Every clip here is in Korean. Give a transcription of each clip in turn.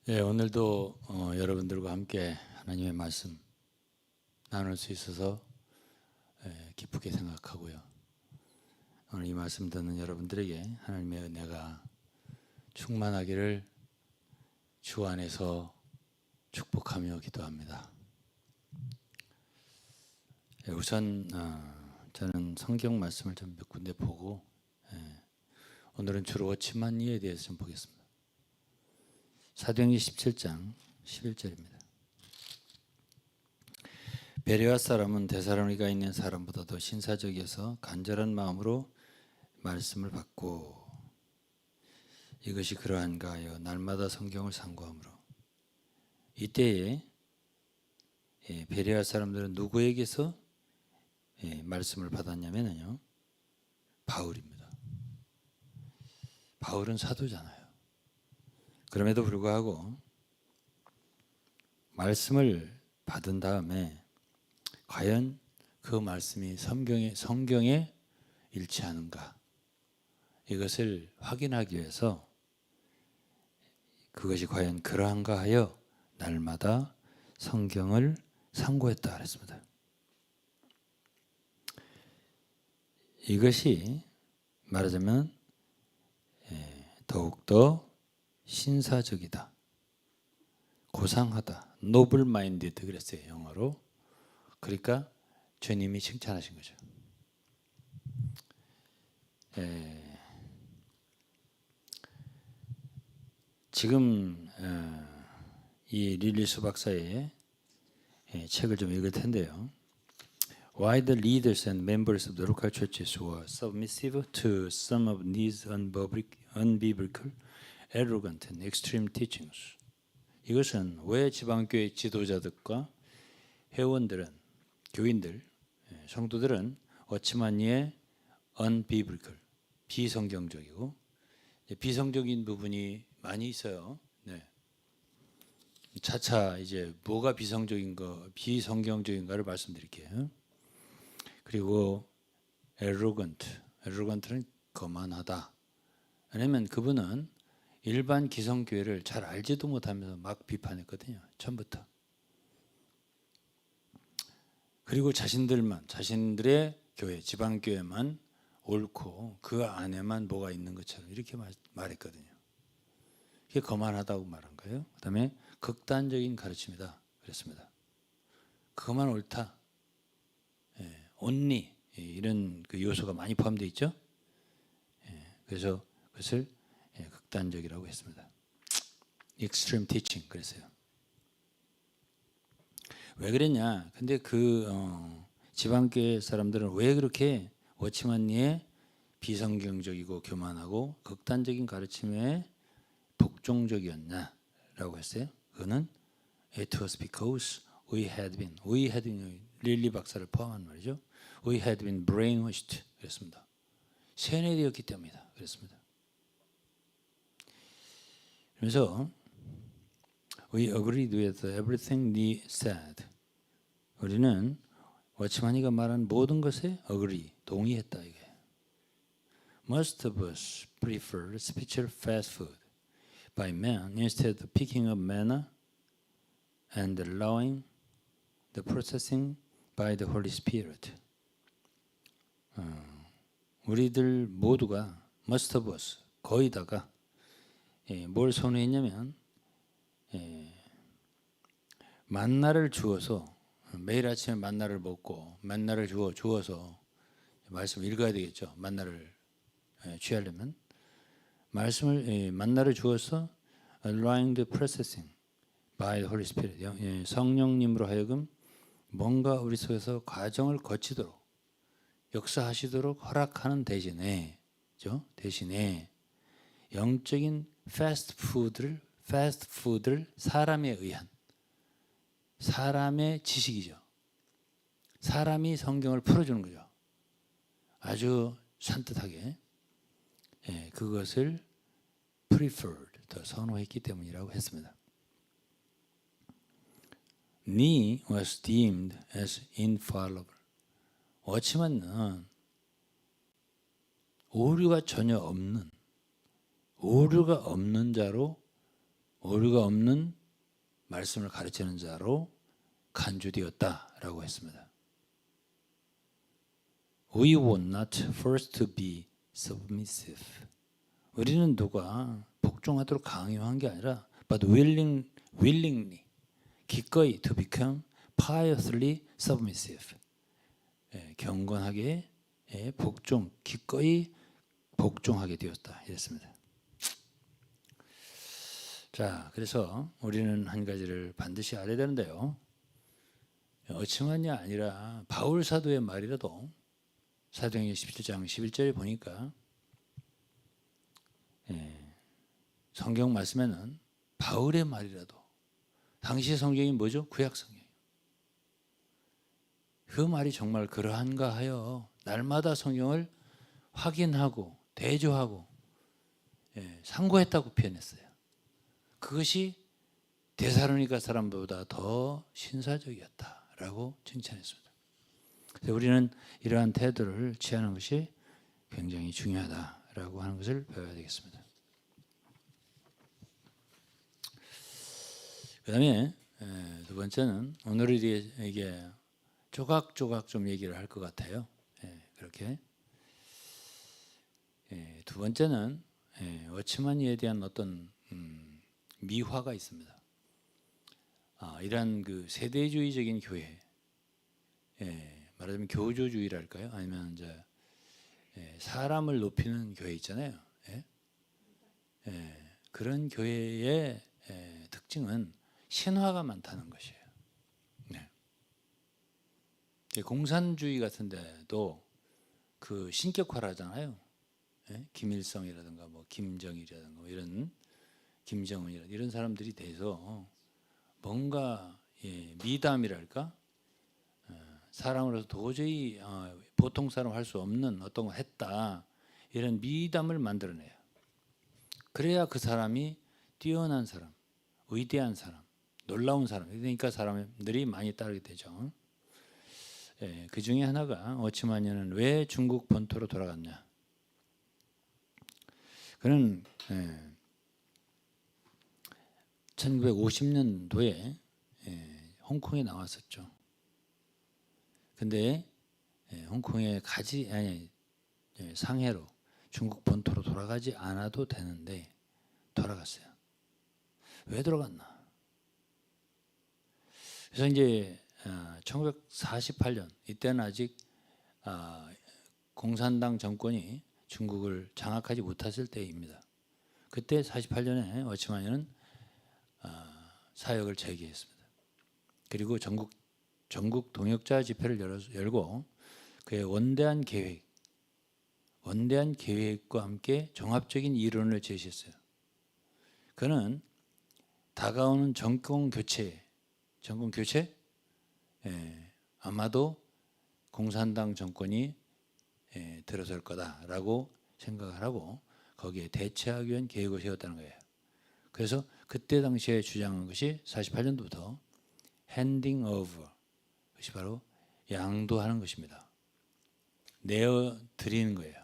예, 오늘도 여러분들과 함께 하나님의 말씀 나눌 수 있어서 기쁘게 생각하고요. 오늘 이 말씀 듣는 여러분들에게 하나님의 은혜가 충만하기를 주 안에서 축복하며 기도합니다. 예, 우선 저는 성경 말씀을 좀 몇 군데 보고 오늘은 주로 워치만니에 대해서 좀 보겠습니다. 사도행전 17장 11절입니다. 베레아 사람은 데살로니가 있는 사람보다도 신사적이어서 간절한 마음으로 말씀을 받고 이것이 그러한가 하여 날마다 성경을 상고하므로 이때에 베레아 사람들은 누구에게서 말씀을 받았냐면요, 바울입니다. 바울은 사도잖아요. 그럼에도 불구하고 말씀을 받은 다음에 과연 그 말씀이 성경에 일치하는가, 이것을 확인하기 위해서 그것이 과연 그러한가 하여 날마다 성경을 상고했다 그랬습니다. 이것이 말하자면 더욱더 신사적이다, 고상하다, 노블 마인디드 그랬어요, 영어로. 그러니까 주님이 칭찬하신 거죠. 지금 이 릴리스 박사의 책을 좀 읽을 텐데요. Why the leaders and members of the local churches were submissive to some of these unbiblical, arrogant and extreme teachings. 이것은 왜 지방교회 지도자들과 회원들은, 교인들, 성도들은 워치만니의 unbiblical, 비성경적이고, 비성적인 부분이 많이 있어요. 네. 차차 이제 뭐가 비성경적인가를 말씀드릴게요. 그리고 arrogant는 거만하다. 왜냐하면 그분은 일반 기성교회를 잘 알지도 못하면서 막 비판했거든요, 처음부터. 그리고 자신들의 교회, 지방교회만 옳고 그 안에만 뭐가 있는 것처럼 이렇게 말했거든요. 그게 거만하다고 말한 거예요. 그 다음에 극단적인 가르침이다 그랬습니다. 그것만 옳다, only, 이런 그 요소가 많이 포함되어 있죠. 그래서 그것을 극단적이라고 했습니다. extreme teaching 그랬어요. 왜 그랬냐? 근데 그 지방교회 사람들은 왜 그렇게 워치만니의 비성경적이고 교만하고 극단적인 가르침에 복종적이었냐라고 했어요. 그거는 it was because we had been 릴리 박사를 포함한 말이죠. We had been brainwashed 그랬습니다. 세뇌되었기 때문이다 그랬습니다. 그래서 We agreed with everything he said. 우리는 워치만니가 말한 모든 것에 agree, 동의했다 이게. Most of us prefer spiritual fast food by man instead of picking up manna and allowing the processing by the Holy Spirit. 우리들 모두가 most of us, 거의 다가 뭘 선호했냐면 만나를 주어서 매일 아침에 만나를 먹고 만나를 주어서 말씀을 읽어야 되겠죠. 만나를 취하려면 만나를 주어서 allowing the processing by the Holy Spirit, 성령님으로 하여금 뭔가 우리 속에서 과정을 거치도록 역사하시도록 허락하는 대신에 영적인 패스트푸드를 사람에 의한, 사람의 지식이죠. 사람이 성경을 풀어주는 거죠. 아주 산뜻하게 그것을 preferred, 더 선호했기 때문이라고 했습니다. Nee was deemed as infallible. 워치만은 오류가 전혀 없는, 오류가 없는 자로 오류가 없는 말씀을 가르치는 자로 간주되었다라고 했습니다. We were not forced to be submissive. 우리는 누가 복종하도록 강요한 게 아니라 but willingly 기꺼이 to become piously submissive. 경건하게 기꺼이 복종하게 되었다 이랬습니다. 자, 그래서 우리는 한 가지를 반드시 알아야 되는데요. 어찌만이 아니라 바울 사도의 말이라도 사도행전 17장 11절에 보니까 성경 말씀에는 바울의 말이라도 당시 성경이 뭐죠? 구약 성경. 그 말이 정말 그러한가 하여 날마다 성경을 확인하고 대조하고 상고했다고 표현했어요. 그것이 데살로니가 사람보다 더 신사적이었다라고 칭찬했습니다. 그래서 우리는 이러한 태도를 취하는 것이 굉장히 중요하다라고 하는 것을 배워야 되겠습니다. 그 다음에 두 번째는 오늘 이게 조각조각 좀 얘기를 할 것 같아요. 그렇게 두 번째는 워치마니에 대한 어떤 미화가 있습니다. 이러한 그 세대주의적인 교회, 말하자면 교조주의랄까요? 아니면 이제 사람을 높이는 교회 있잖아요. 그런 교회의 특징은 신화가 많다는 것이에요. 공산주의 같은 데도 그 신격화를 하잖아요. 김일성이라든가 뭐 김정일이라든가 뭐 이런 김정은이라든가 이런 사람들이 돼서 뭔가 미담이랄까 사람으로서 도저히 보통 사람 할 수 없는 어떤 걸 했다 이런 미담을 만들어내요. 그래야 그 사람이 뛰어난 사람, 위대한 사람, 놀라운 사람, 그러니까 사람들이 많이 따르게 되죠. 그 중에 하나가 워치마니는 왜 중국 본토로 돌아갔냐? 그는 1950년도에 홍콩에 나왔었죠. 근데 홍콩에 상해로 중국 본토로 돌아가지 않아도 되는데 돌아갔어요. 왜 돌아갔나? 그래서 이제 1948년 이때는 아직 공산당 정권이 중국을 장악하지 못했을 때입니다. 그때 48년에 워치마니는 사역을 재개했습니다. 그리고 전국 동역자 집회를 열고 그의 원대한 계획과 함께 종합적인 이론을 제시했어요. 그는 다가오는 정권 교체? 아마도 공산당 정권이 들어설 거다라고 생각을 하고 거기에 대처하기 위한 계획을 세웠다는 거예요. 그래서 그때 당시에 주장한 것이 48년도부터 handing over, 그것이 바로 양도하는 것입니다. 내어 드리는 거예요.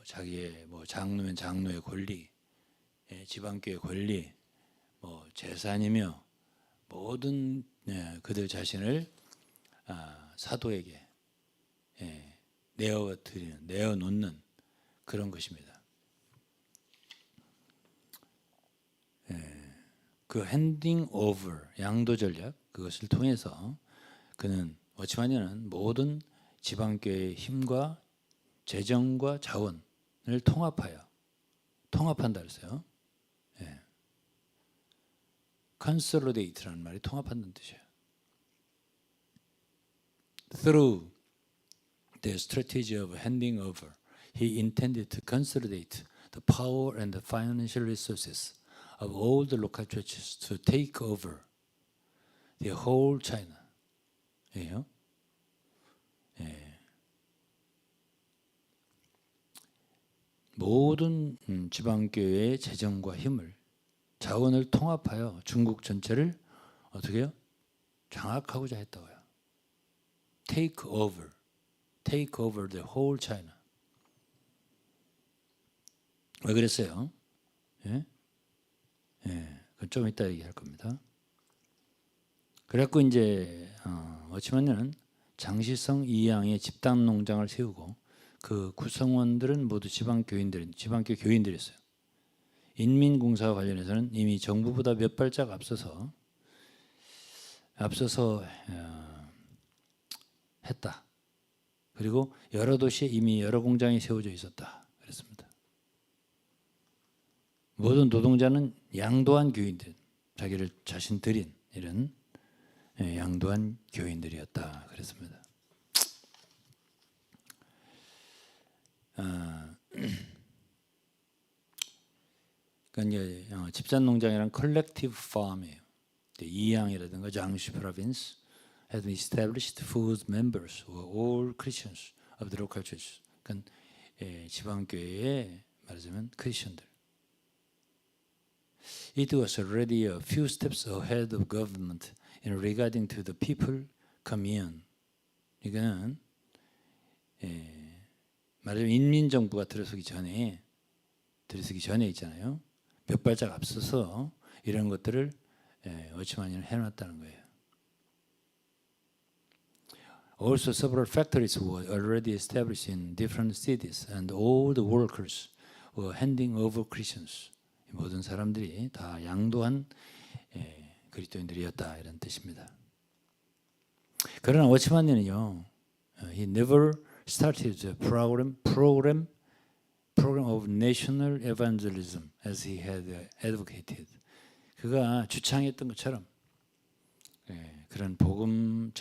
자기의 장로면 장로의 권리, 지방교회 권리, 재산이며 모든 그들 자신을 사도에게 내어놓는 그런 것입니다. 그 핸딩 오버, 양도 전략 그것을 통해서 그는 워치마니는 모든 지방교회의 힘과 재정과 자원을 통합한다 그랬어요. consolidate라는 말이 통합한다는 뜻이에요. Through the strategy of handing over, he intended to consolidate the power and the financial resources of all the local churches to take over the whole China. 예요. 모든 지방교회의 재정과 힘을 자원을 통합하여 중국 전체를 어떻게 해요? 장악하고자 했다고요. Take over the whole China. 왜 그랬어요? 그건 좀 이따 얘기할 겁니다. 그래갖고 이제 워치만은 장시성 이양의 집단 농장을 세우고 그 구성원들은 모두 지방교 교인들이었어요. 인민공사와 관련해서는 이미 정부보다 몇 발짝 앞서서 했다. 그리고 여러 도시에 이미 여러 공장이 세워져 있었다. 그랬습니다. 모든 노동자는 양도한 교인들, 자기를 자신 들인 이런 양도한 교인들이었다. 그랬습니다. 그러니까 이제 집단 농장이란 컬렉티브 팜이에요. 이양이라든가 장시 프로빈스 had established whose members were all Christians of the local church. 그러니까 지방교회에 말하자면 크리스천들. It was already a few steps ahead of government in regarding to the people commune. 이거는 말하자면 인민정부가 들어서기 전에 있잖아요. 몇 발짝 앞서서 이런 것들을 워치만이 해놨다는 거예요. Also, several factories were already established in different cities, and all the workers were handing over Christians. 모든 사람들이 다 양도한 그리스도인들이었다 이런 뜻입니다. 그러나 워치만은요, he never started the program of national evangelism as he had advocated. 그가 주창했던 것처럼 그런 복음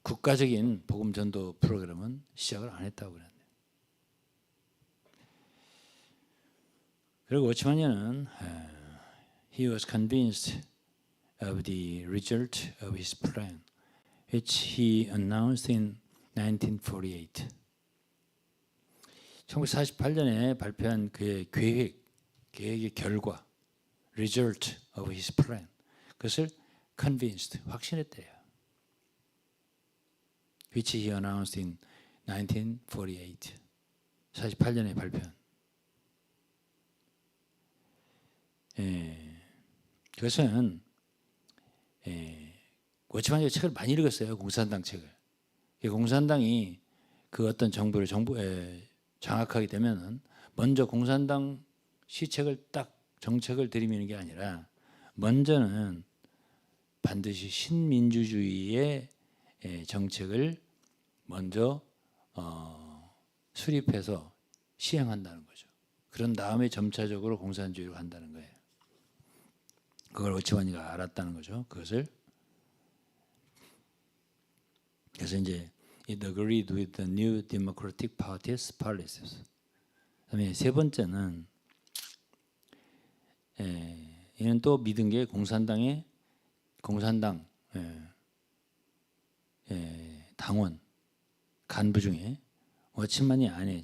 국가적인 복음 전도 프로그램은 시작을 안 했다고 그러는데. 그리고 워치만은 he was convinced of the result of his plan, which he announced in 1948. 1948년에 발표한 그의 계획의 결과, result of his plan, 그것을 convinced, 확신했대요. which he announced in 1948. 48년에 발표한. 그것은 워치만이 책을 많이 읽었어요. 공산당 책을. 공산당이 그 어떤 정부를 장악하게 되면은 먼저 공산당 시책을 딱 정책을 들이미는 게 아니라 먼저는 반드시 신민주주의의 정책을 먼저 수립해서 시행한다는 거죠. 그런 다음에 점차적으로 공산주의로 간다는 거예요. 그걸 워치만이가 알았다는 거죠. 그것을. 그래서 이제 it agreed with the new democratic party's policies. 그다음에 세 번째는 이는 또 믿은 게 공산당 당원 간부 중에 워치만이 아내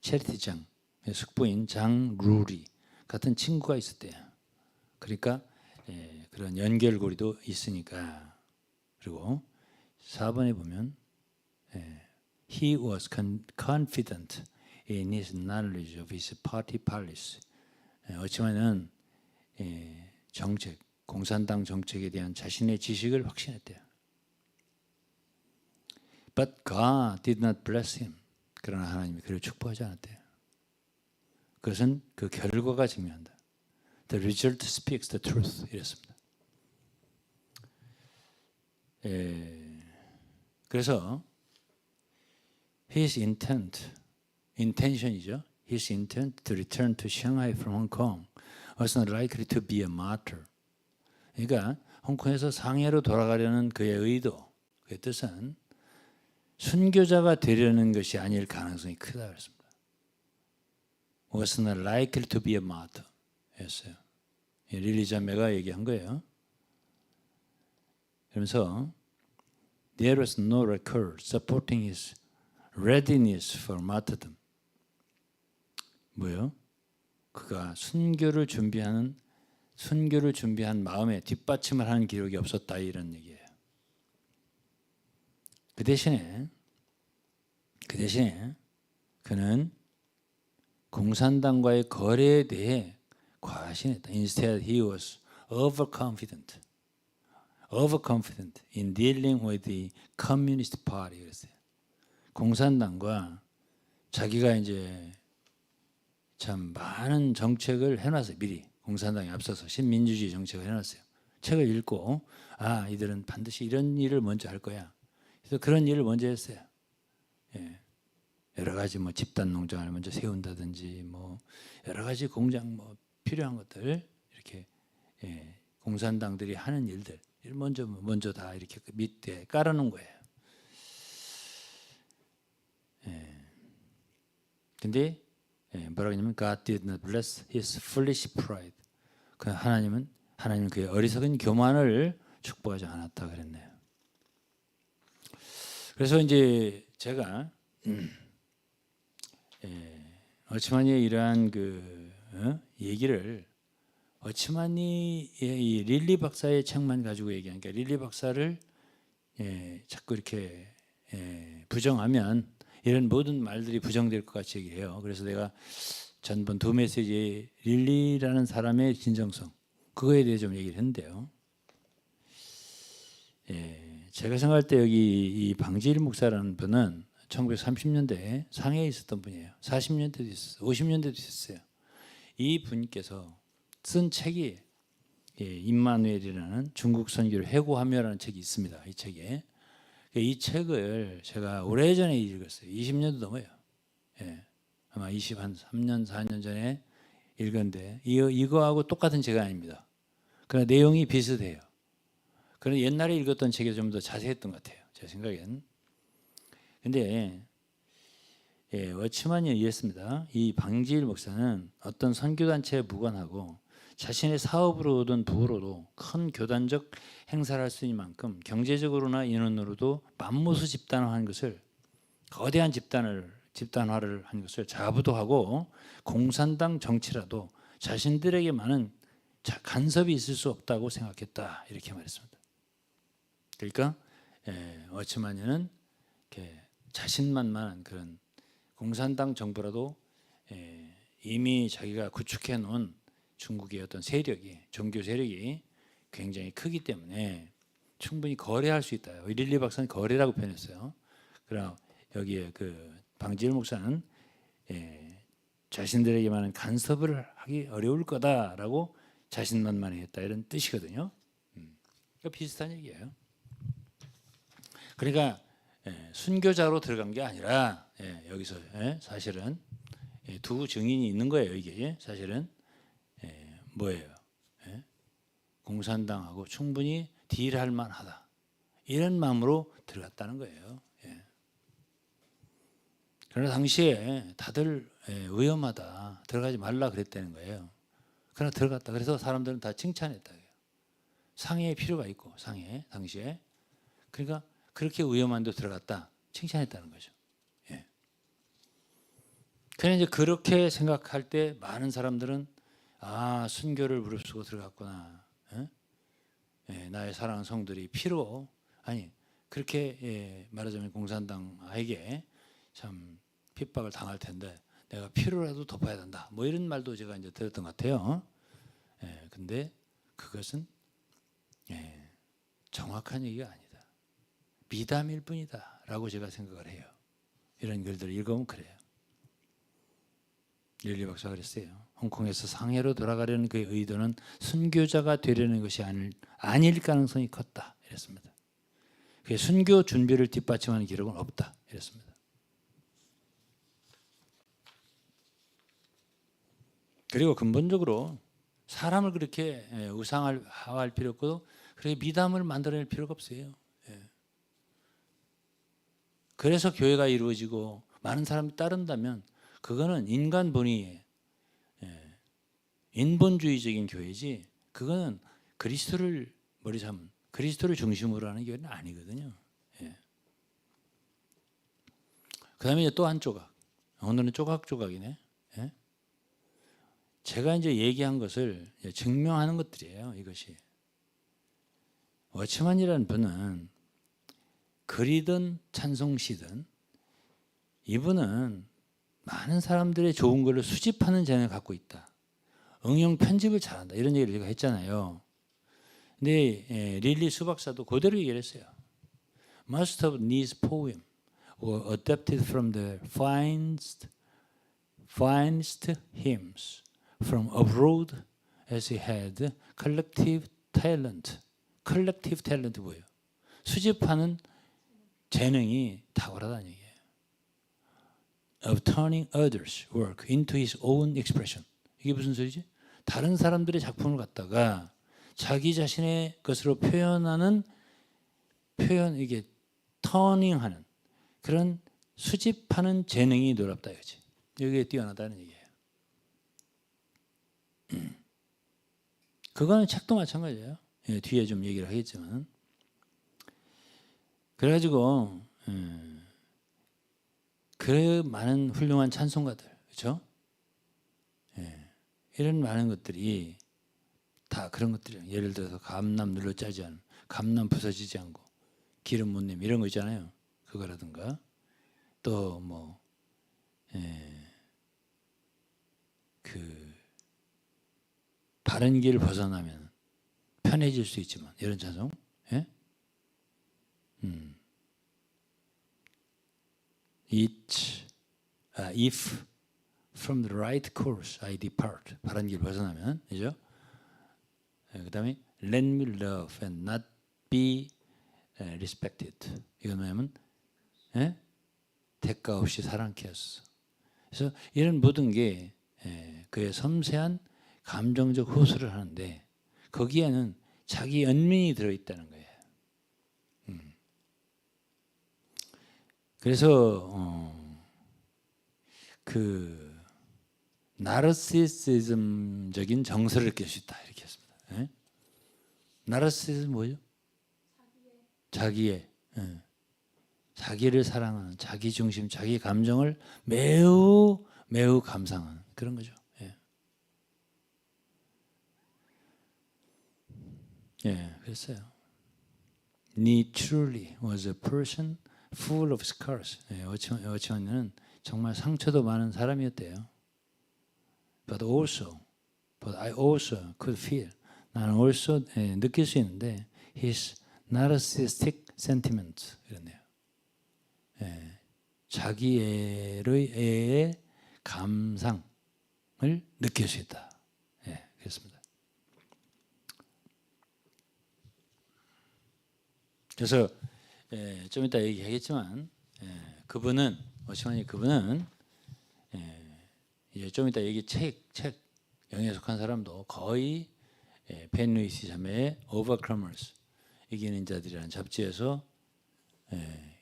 체리티장 숙부인 장 루리 같은 친구가 있었대요. 그러니까 그런 연결고리도 있으니까. 그리고 4번에 보면 he was confident in his knowledge of his party policy. 워치만은 공산당 정책에 대한 자신의 지식을 확신했대요. But God did not bless him. 그러나 하나님이 그를 축복하지 않았대요. 그것은 그 결과가 증명한다. The result speaks the truth. 이랬습니다. 그래서 his intention이죠. His intent to return to Shanghai from Hong Kong was not likely to be a martyr. 그러니까 홍콩에서 상해로 돌아가려는 그의 의도, 그의 뜻은 순교자가 되려는 것이 아닐 가능성이 크다 그랬습니다. Was not likely to be a martyr 였어요. 릴리 자매가 얘기한 거예요. 그러면서 there was no record supporting his readiness for martyrdom. 뭐요? 그가 순교를 준비한 마음에 뒷받침을 하는 기록이 없었다 이런 얘기예요. 그 대신에 그는 공산당과의 거래에 대해 과신했다. Instead, he was overconfident in dealing with the Communist Party. 그랬어요. 공산당과 자기가 이제 참 많은 정책을 해놨어요. 미리 공산당에 앞서서 신민주주의 정책을 해놨어요. 책을 읽고 이들은 반드시 이런 일을 먼저 할 거야. 그래서 그런 일을 먼저 했어요. 예. 여러 가지 뭐 집단 농장을 먼저 세운다든지 뭐 여러 가지 공장 뭐 필요한 것들 이렇게 공산당들이 하는 일들 먼저 다 이렇게 밑에 깔아놓은 거예요. 근데 뭐라고 하냐면 God did not bless his foolish pride. 하나님은 그의 어리석은 교만을 축복하지 않았다 그랬네요. 그래서 이제 제가 어치마니의 이러한 얘기를 어치마니의 이 릴리 박사의 책만 가지고 얘기하니까 릴리 박사를 자꾸 이렇게 부정하면 이런 모든 말들이 부정될 것 같이 얘기해요. 그래서 내가 전번 두 메시지에 릴리라는 사람의 진정성 그거에 대해 좀 얘기를 했는데요. 제가 생각할 때 여기 이 방지일 목사라는 분은 1930년대에 상해에 있었던 분이에요. 40년대도 있었어요. 50년대도 있었어요. 이 분께서 쓴 책이 임마누엘이라는 중국 선교를 회고하며라는 책이 있습니다. 이 책에 이 책을 제가 오래전에 읽었어요. 20년도 넘어요. 아마 23년 4년 전에 읽었는데 이거하고 똑같은 책은 아닙니다. 그러나 내용이 비슷해요. 그러나 옛날에 읽었던 책이 좀 더 자세했던 것 같아요. 제 생각엔. 근데 워치만이 이랬습니다. 이 방지일 목사는 어떤 선교단체에 무관하고 자신의 사업으로 얻은 부로도 큰 교단적 행사를 할 수 있는 만큼 경제적으로나 인원으로도 맘모스 집단화한 것을 거대한 집단화를 한 것을 자부도하고 공산당 정치라도 자신들에게만은 간섭이 있을 수 없다고 생각했다 이렇게 말했습니다. 그러니까 워치만이는 자신만만한 그런 공산당 정부라도 이미 자기가 구축해 놓은 중국의 어떤 세력이 종교 세력이 굉장히 크기 때문에 충분히 거래할 수 있다. 릴리 박사는 거래라고 표현했어요. 그러나 여기에 방지일 목사는 자신들에게만은 간섭을 하기 어려울 거다라고 자신만만했다 이런 뜻이거든요. 그러니까 비슷한 얘기예요. 그러니까 순교자로 들어간 게 아니라 여기서 사실은 두 증인이 있는 거예요. 이게 사실은 뭐예요? 공산당하고 충분히 딜할 만하다 이런 마음으로 들어갔다는 거예요. 그러나 당시에 다들 위험하다 들어가지 말라 그랬다는 거예요. 그러나 들어갔다. 그래서 사람들은 다 칭찬했다. 상해의 필요가 있고 상해 당시에 그러니까 그렇게 위험한데 들어갔다 칭찬했다는 거죠. 그냥 이제 그렇게 생각할 때 많은 사람들은 순교를 무릅쓰고 들어갔구나. 나의 사랑하는 성들이 피로 그렇게 말하자면 공산당에게 참 핍박을 당할 텐데 내가 피로라도 덮어야 된다. 뭐 이런 말도 제가 이제 들었던 것 같아요. 근데 그것은 정확한 얘기가 아니다. 미담일 뿐이다라고 제가 생각을 해요. 이런 글들을 읽으면 그래요. 릴리 박사가 그랬어요. 홍콩에서 상해로 돌아가려는 그의 의도는 순교자가 되려는 것이 아닐 가능성이 컸다. 이랬습니다. 그의 순교 준비를 뒷받침하는 기록은 없다. 이랬습니다. 그리고 근본적으로 사람을 그렇게 우상화할 필요 없고 그렇게 미담을 만들어낼 필요가 없어요. 그래서 교회가 이루어지고 많은 사람이 따른다면 그거는 인간 본의에 인본주의적인 교회지 그거는 그리스도를 머리 삼은 그리스도를 중심으로 하는 교회는 아니거든요. 그 다음에 또 한 조각. 오늘은 조각조각이네. 제가 이제 얘기한 것을 증명하는 것들이에요. 이것이. 워치만이라는 분은 글이든 찬송시든 이분은 많은 사람들의 좋은 것을 수집하는 재능을 갖고 있다. 응용 편집을 잘한다. 이런 얘기를 제가 했잖아요. 근데 릴리 수박사도 그대로 얘기를 했어요. Most of these poems were adapted from the finest hymns from abroad as he had collective talent. collective talent 뭐예요? 수집하는 재능이 탁월하다는 얘기예요. Of turning others' work into his own expression. 이게 무슨 소리지? 다른 사람들의 작품을 갖다가 자기 자신의 것으로 표현하는 이게 터닝하는 그런 수집하는 재능이 놀랍다 이거지. 여기에 뛰어나다는 얘기예요. 그거는 책도 마찬가지예요. 예, 뒤에 좀 얘기를 하겠지만. 그래가지고 그 많은 훌륭한 찬송가들, 그렇죠? 예, 이런 많은 것들이 다 그런 것들이에요. 예를 들어서 감람 눌러 짜지 않음, 감람 부서지지 않고 기름 못 님 이런 거 있잖아요. 그거라든가 또 뭐 그 바른 길 벗어나면 편해질 수 있지만 이런 찬송, 예? If from the right course I depart, 바른 길 벗어나면, 그죠? 그다음에 let me love and not be respected. 이건 뭐냐면 대가 없이 사랑케 하소서. 그래서 이런 모든 게 그의 섬세한 감정적 호소를 하는데 거기에는 자기 연민이 들어있다는 거예요. 그래서 그 나르시시즘적인 정서를 느낄 수 있다 이렇게 했습니다. 예? 나르시시즘 뭐죠? 자기를 사랑하는 자기 중심, 자기 감정을 매우 감상하는 그런 거죠. 예. 예, 그랬어요. He truly was a person full of scars. 예, 어치원은 정말 상처도 많은 사람이었대요. But I also could feel. 나는 also 느낄 수 있는데 his narcissistic sentiment 이랬네요. 예, 자기의 감상을 느낄 수 있다. 예, 그렇습니다. 그래서 좀 이따 얘기하겠지만 그분은 어시만이 그분은 이제 좀 이따 얘기 책 영에 속한 사람도 거의 벤 루이스 자매의 Overcomers 이기는 자들이라는 잡지에서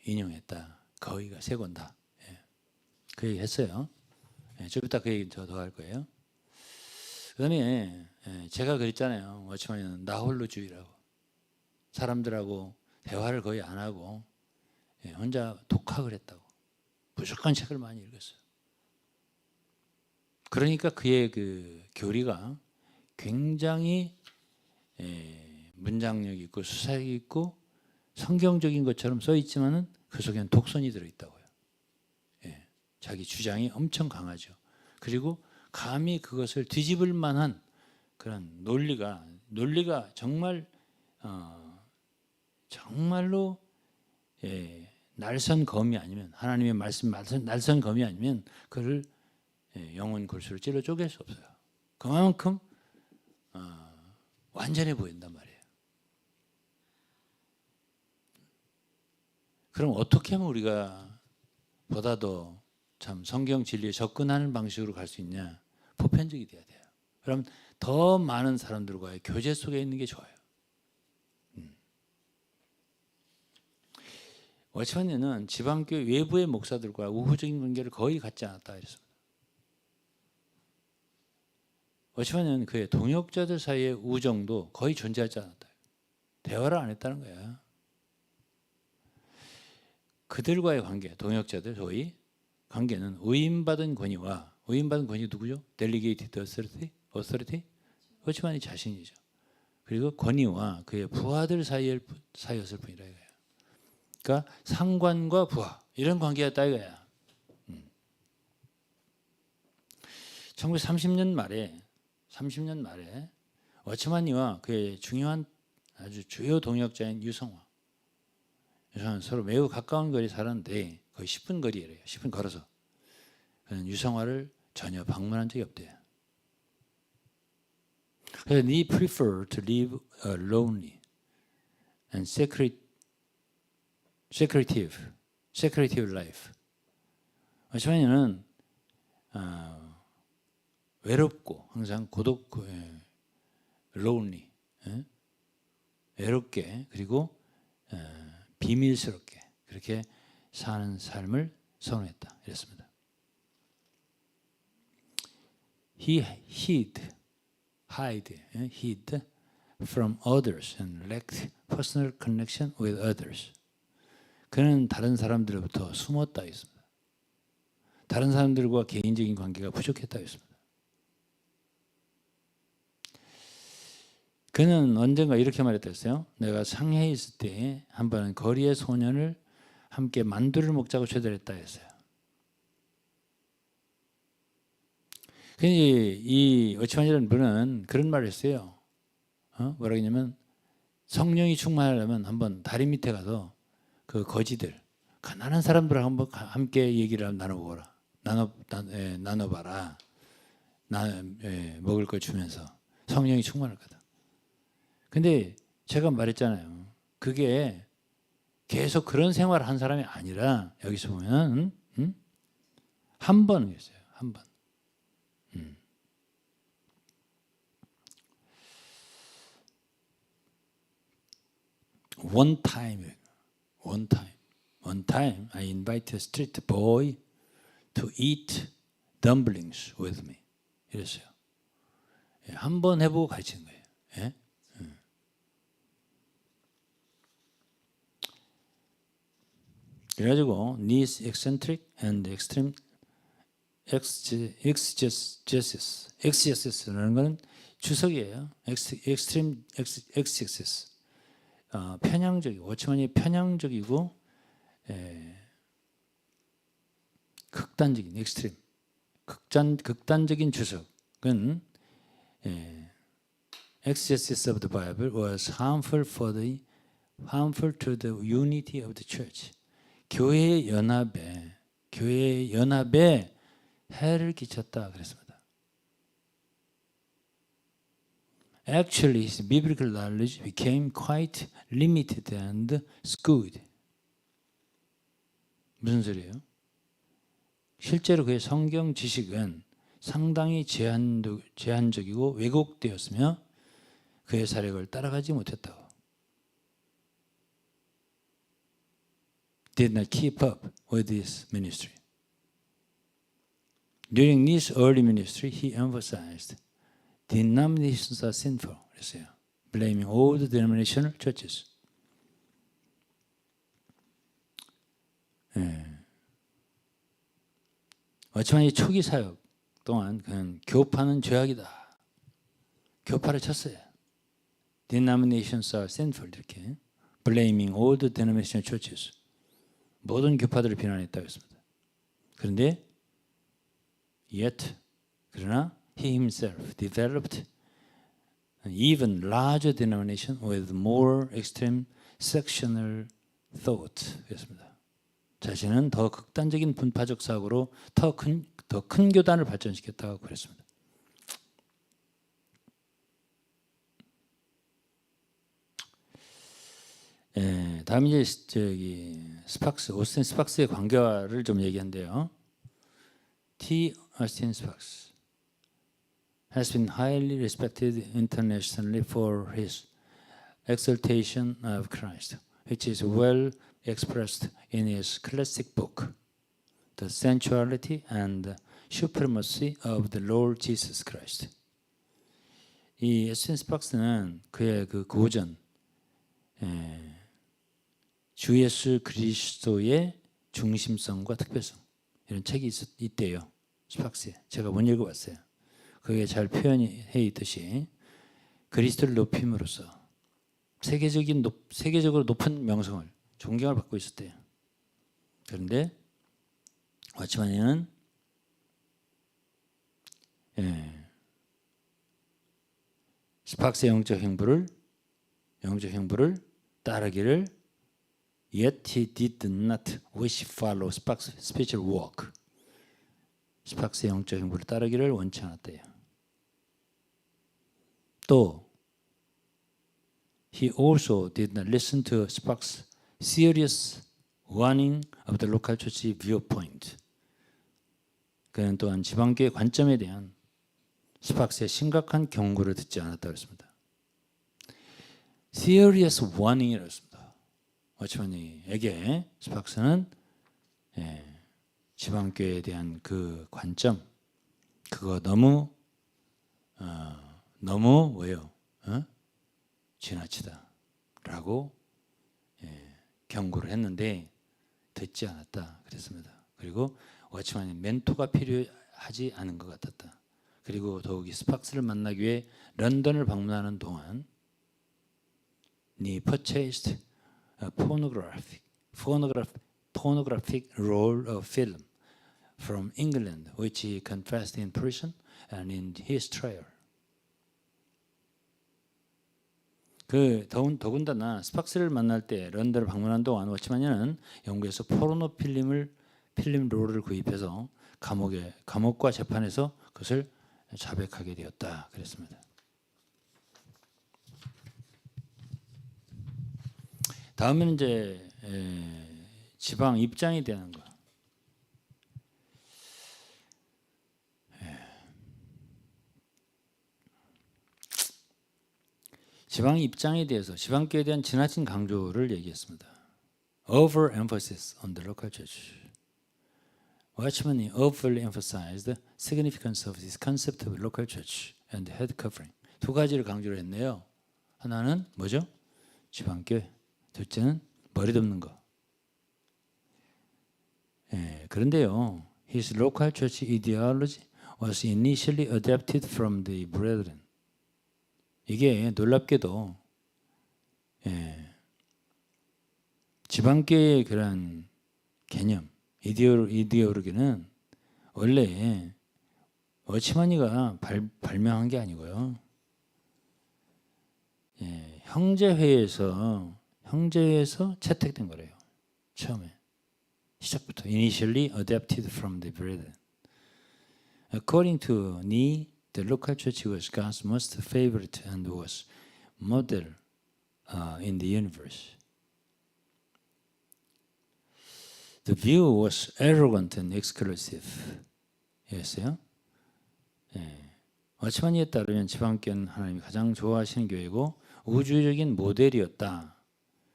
인용했다. 거의가 세 권 다. 그 얘기 했어요. 좀 이따 그 얘기 더 할 거예요. 그다음에 제가 그랬잖아요. 워치만은 나홀로주의라고. 사람들하고 대화를 거의 안 하고 혼자 독학을 했다고. 무조건 책을 많이 읽었어요. 그러니까 그의 그 교리가 굉장히 문장력 있고 수사력 있고 성경적인 것처럼 써 있지만은 그 속에는 독선이 들어 있다고요. 예, 자기 주장이 엄청 강하죠. 그리고 감히 그것을 뒤집을 만한 그런 논리가 정말 정말로 날선 검이 아니면 하나님의 말씀 날선 검이 아니면 그를 영혼 골수로 찔러 쪼갤 수 없어요. 그만큼 완전해 보인단 말이에요. 그럼 어떻게 하면 우리가 보다 더 참 성경 진리에 접근하는 방식으로 갈 수 있냐? 보편적이 돼야 돼요. 그럼 더 많은 사람들과의 교제 속에 있는 게 좋아요. 워치만에는 지방교회 외부의 목사들과 우호적인 관계를 거의 갖지 않았다 이랬습니다. 워치만에는 그의 동역자들 사이의 우정도 거의 존재하지 않았다. 대화를 안 했다는 거야. 그들과의 관계, 동역자들 소위 관계는 위임받은 권위와 위임받은 권위 누구죠? Delegated authority? 워치만이 자신이죠. 그리고 권위와 그의 부하들 사이였을 뿐이라 이거예요. 그러니까 상관과 부하 이런 관계였다 이거야. 1930년 말에 30년 말에 워치만이와 그의 중요한 아주 주요 동역자인 유성화 서로 매우 가까운 거리에 살았는데 거의 10분 거리래요. 10분 걸어서. 그는 유성화를 전혀 방문한 적이 없대요. 그래서 he preferred to live a lonely and secretive life. 워치만이는 외롭고 항상 lonely, 외롭게 그리고 비밀스럽게 그렇게 사는 삶을 선호했다. 이랬습니다. He hid from others and lacked personal connection with others. 그는 다른 사람들로부터 숨었다 했습니다. 다른 사람들과 개인적인 관계가 부족했다 했습니다. 그는 언젠가 이렇게 말했다 했어요. 내가 상해에 있을 때 한 번은 거리의 소년을 함께 만두를 먹자고 초대했다 했어요. 이 워치만이라는 분은 그런 말을 했어요. 뭐라 했냐면 성령이 충만하려면 한번 다리 밑에 가서 그 거지들, 가난한 사람들하고 한번 함께 얘기를 나눠보라. 나눠봐라. 먹을 걸 주면서 성령이 충만할 거다. 근데 제가 말했잖아요. 그게 계속 그런 생활을 한 사람이 아니라 여기서 보면 한 번 했어요. 한 번. One time, I invited a street boy to eat dumplings with me. 이랬어요. 한 번 해보고 가르치는 거예요. 예? 그래가지고 these eccentric and extreme exegesis라는 것은 주석이에요. extreme exegesis. 편향적이고 워치만이 편향적이고 극단적인 extreme 극단적인 주석은 exegesis of the Bible was harmful to the unity of the church. 교회의 연합에 해를 끼쳤다 그랬습니다. Actually, his biblical knowledge became quite limited and skewed. 무슨 소리예요? 실제로 그의 성경 지식은 상당히 제한적이고 왜곡되었으며 그의 사력을 따라가지 못했다고. Did not keep up with his ministry. During this early ministry, he emphasized denominations are sinful. 그랬어요. Blaming all the denominational churches. 워치만이 초기 사역 동안 그는 교파는 죄악이다. 교파를 쳤어요. Denominations are sinful. 이렇게 blaming all the denominational churches. 모든 교파들을 비난했다고 했습니다. 그런데 그러나 he himself developed an even larger denomination with more extreme sectional thought. 그랬습니다. 자신은 더 극단적인 분파적 사고로 더 큰 교단을 발전시켰다고 그랬습니다. 다음 이제 오스틴 스팍스의 관계를 좀 얘기한대요. T. Austin Sparks has been highly respected internationally for his exaltation of Christ, which is well expressed in his classic book, The Sensuality and Supremacy of the Lord Jesus Christ. 이 오스틴 스팍스는 그의 그 고전 주 예수 그리스도의 중심성과 특별성 이런 책이 있대요. 스팍스에. 제가 못 읽어봤어요. 그게 잘 표현해 있듯이 그리스도를 높임으로써 세계적으로 높은 명성을 존경을 받고 있었대요. 그런데 워치만이는 스팍스의 영적 행보를 따르기를 yet he did not wish follow Sparks' spiritual walk. 스팍스의 영적 행보를 따르기를 원치 않았대요. 또 he also did not listen to Sparks' serious warning of the local church viewpoint. 그는 또한 지방교회 관점에 대한 스팍스의 심각한 경고를 듣지 않았다고 했습니다. serious warning이라고 했습니다. 워치만에게 스팍스는 지방교회에 대한 그 관점, 그거 너무 뭐예요? 지나치다라고 경고를 했는데 듣지 않았다 그랬습니다. 그리고 워치만이 멘토가 필요하지 않은 것 같았다. 그리고 더욱이 스팍스를 만나기 위해 런던을 방문하는 동안 he purchased a pornographic roll of film from England, which he confessed in prison and in his trial. 더군다나 스팍스를 만날 때 런던을 방문한 동안 워치만은 영국에서 포르노 필름 롤을 구입해서 감옥과 재판에서 그것을 자백하게 되었다 그랬습니다. 다음은 이제 지방 입장이 되는 거. 지방 입장에 대해서 지방교회에 대한 지나친 강조를 얘기했습니다. Overemphasis on the local church. Watchman overly emphasized the significance of this concept of local church and head covering. 두 가지를 강조를 했네요. 하나는 뭐죠? 지방교회. 둘째는 머리 덮는 거. 그런데요, his local church ideology was initially adapted from the brethren. 이게 놀랍게도 지방교회의 그런 개념, 이데올로기는 원래 워치만이가 발명한 게 아니고요. 형제회에서 채택된 거래요. 처음에 시작부터 initially adapted from the brethren. According to Nee, the local church was God's most favorite and was model in the universe. The view was arrogant and exclusive. 였어요. 워치만이에 따르면 지방교회는 하나님이 가장 좋아하시는 교회고 우주적인 모델이었다.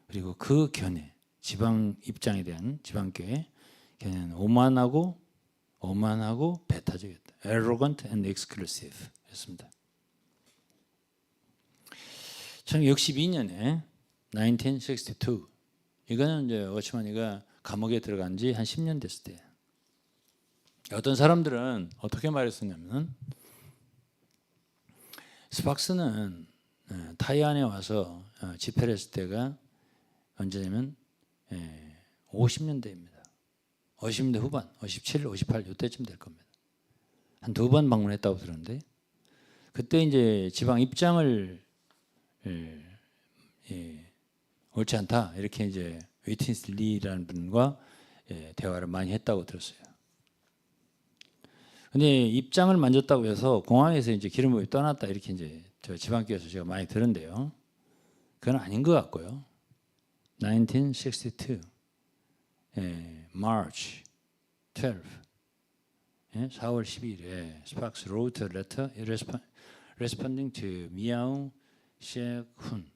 그리고 그 견해, 지방 입장에 대한 지방교회 견해는 오만하고 배타적이었다. Arrogant and exclusive 였습니다. 1962년에 1962 이거는 이제 워치만이가 감옥에 들어간 지 한 10년 됐을 때 어떤 사람들은 어떻게 말했었냐면 스팍스는 타이완에 와서 집회를 했을 때가 언제냐면 50년대입니다. 50년대 후반, 57, 58 이때쯤 될 겁니다. 한 2번 방문했다고 들었는데 그때 이제 지방 입장을 옳지 않다 이렇게 이제 웨이틴스 리라는 분과 대화를 많이 했다고 들었어요. 근데 입장을 만졌다고 해서 공항에서 이제 기름부이 떠났다 이렇게 이제 저 지방교회에서 제가 많이 들은데요. 그건 아닌 것 같고요. 1962 March 12 4월 12일에 Sparks wrote a letter responding to Miao Shehun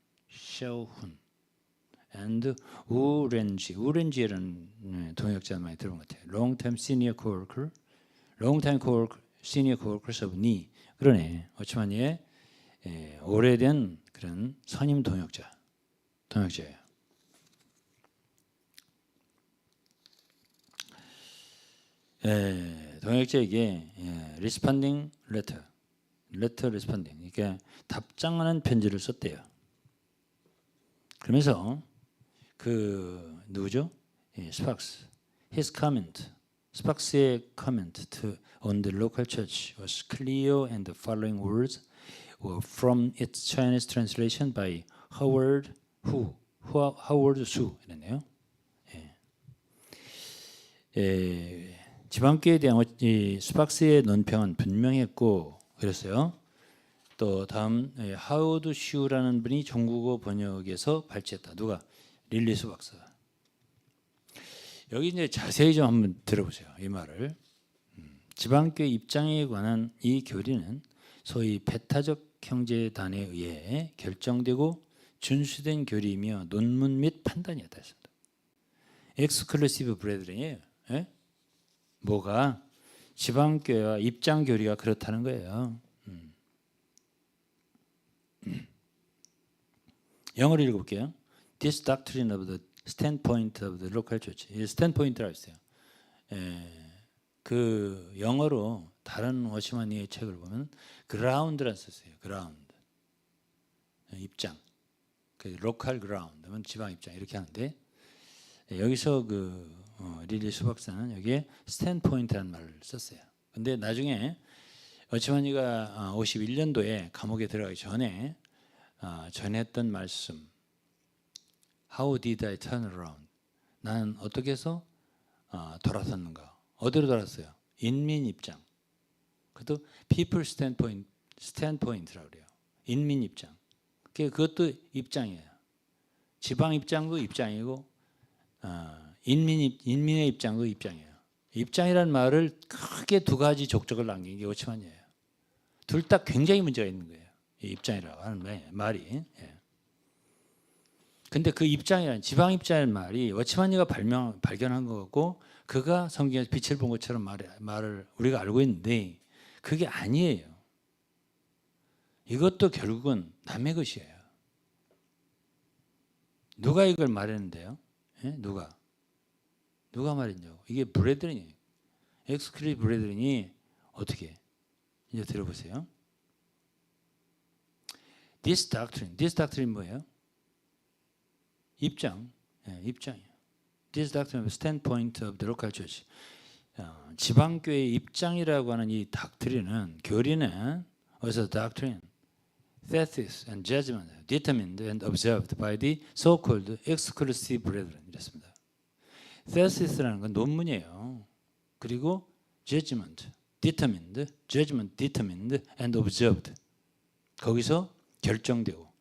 and 우렌지라는 동역자 많이 들어본 것 같아요. Long-time senior co-workers of Nee. 그러네. 워치만이의 오래된 그런 선임 동역자예요. 동역자에게 responding letter responding 그러니까 답장하는 편지를 썼대요. 그러면서 그 누구죠? 스팍스. His comment, 스팍스의 comment on the local church was clear and the following words from its Chinese translation by Howard Su 이랬네요. 지방교회에 대한 이 스팍스의 논평은 분명했고 그랬어요. 또 다음 하워드 슈라는 분이 중국어 번역에서 발췌했다. 누가? 릴리 스팍스. 여기 이제 자세히 좀 한번 들어보세요. 이 말을. 지방교회 입장에 관한 이 교리는 소위 배타적 형제단에 의해 결정되고 준수된 교리이며 논문 및 판단이었다 했습니다. 엑스클루시브 브레드런이에요. 뭐가? 지방교회와 입장 교리가 그렇다는 거예요. 영어로 읽어볼게요. This doctrine of the standpoint of the local church. 이 standpoint라고 있어요. 그 영어로 다른 워시마니의 책을 보면 ground라는 썼어요. ground. 입장. 그 local ground면 지방 입장 이렇게 하는데 여기서 그 릴리 수박사는 여기에 standpoint라는 말을 썼어요. 근데 나중에 워시마니가 51년도에 감옥에 들어가기 전에 전했던 말씀 How did I turn around? 나는 어떻게 해서 돌아섰는가? 어디로 돌았어요? 인민 입장. 그것도 people standpoint라고 그래요. 인민 입장. 그것도 입장이에요. 지방 입장도 입장이고 인민의 입장도 입장이에요. 입장이라는 말을 크게 두 가지 족적을 남긴 게 워치만이에요. 둘 다 굉장히 문제가 있는 거예요. 이 입장이라고 하는 말이. 근데 그 입장이라는 지방 입장이라는 말이 워치만이가 발견한 거고 그가 성경에서 빛을 본 것처럼 말을 우리가 알고 있는데 그게 아니에요. 이것도 결국은 남의 것이에요. 누가 이걸 말했는데요? 누가 말했냐고. 이게 브레드런이에요. 엑스클리 브레드런이 어떻게 이제 들어보세요. This doctrine 뭐예요? 입장, 입장이에요. This doctrine of standpoint of the local church. 지방교회의 입장이라고 하는 이 닥트린은 교리는 어디서 doctrine, thesis and judgment determined and observed by the so-called exclusive brethren 이랬습니다. thesis라는 건 논문이에요. 그리고 judgment, determined and observed 거기서 결정되고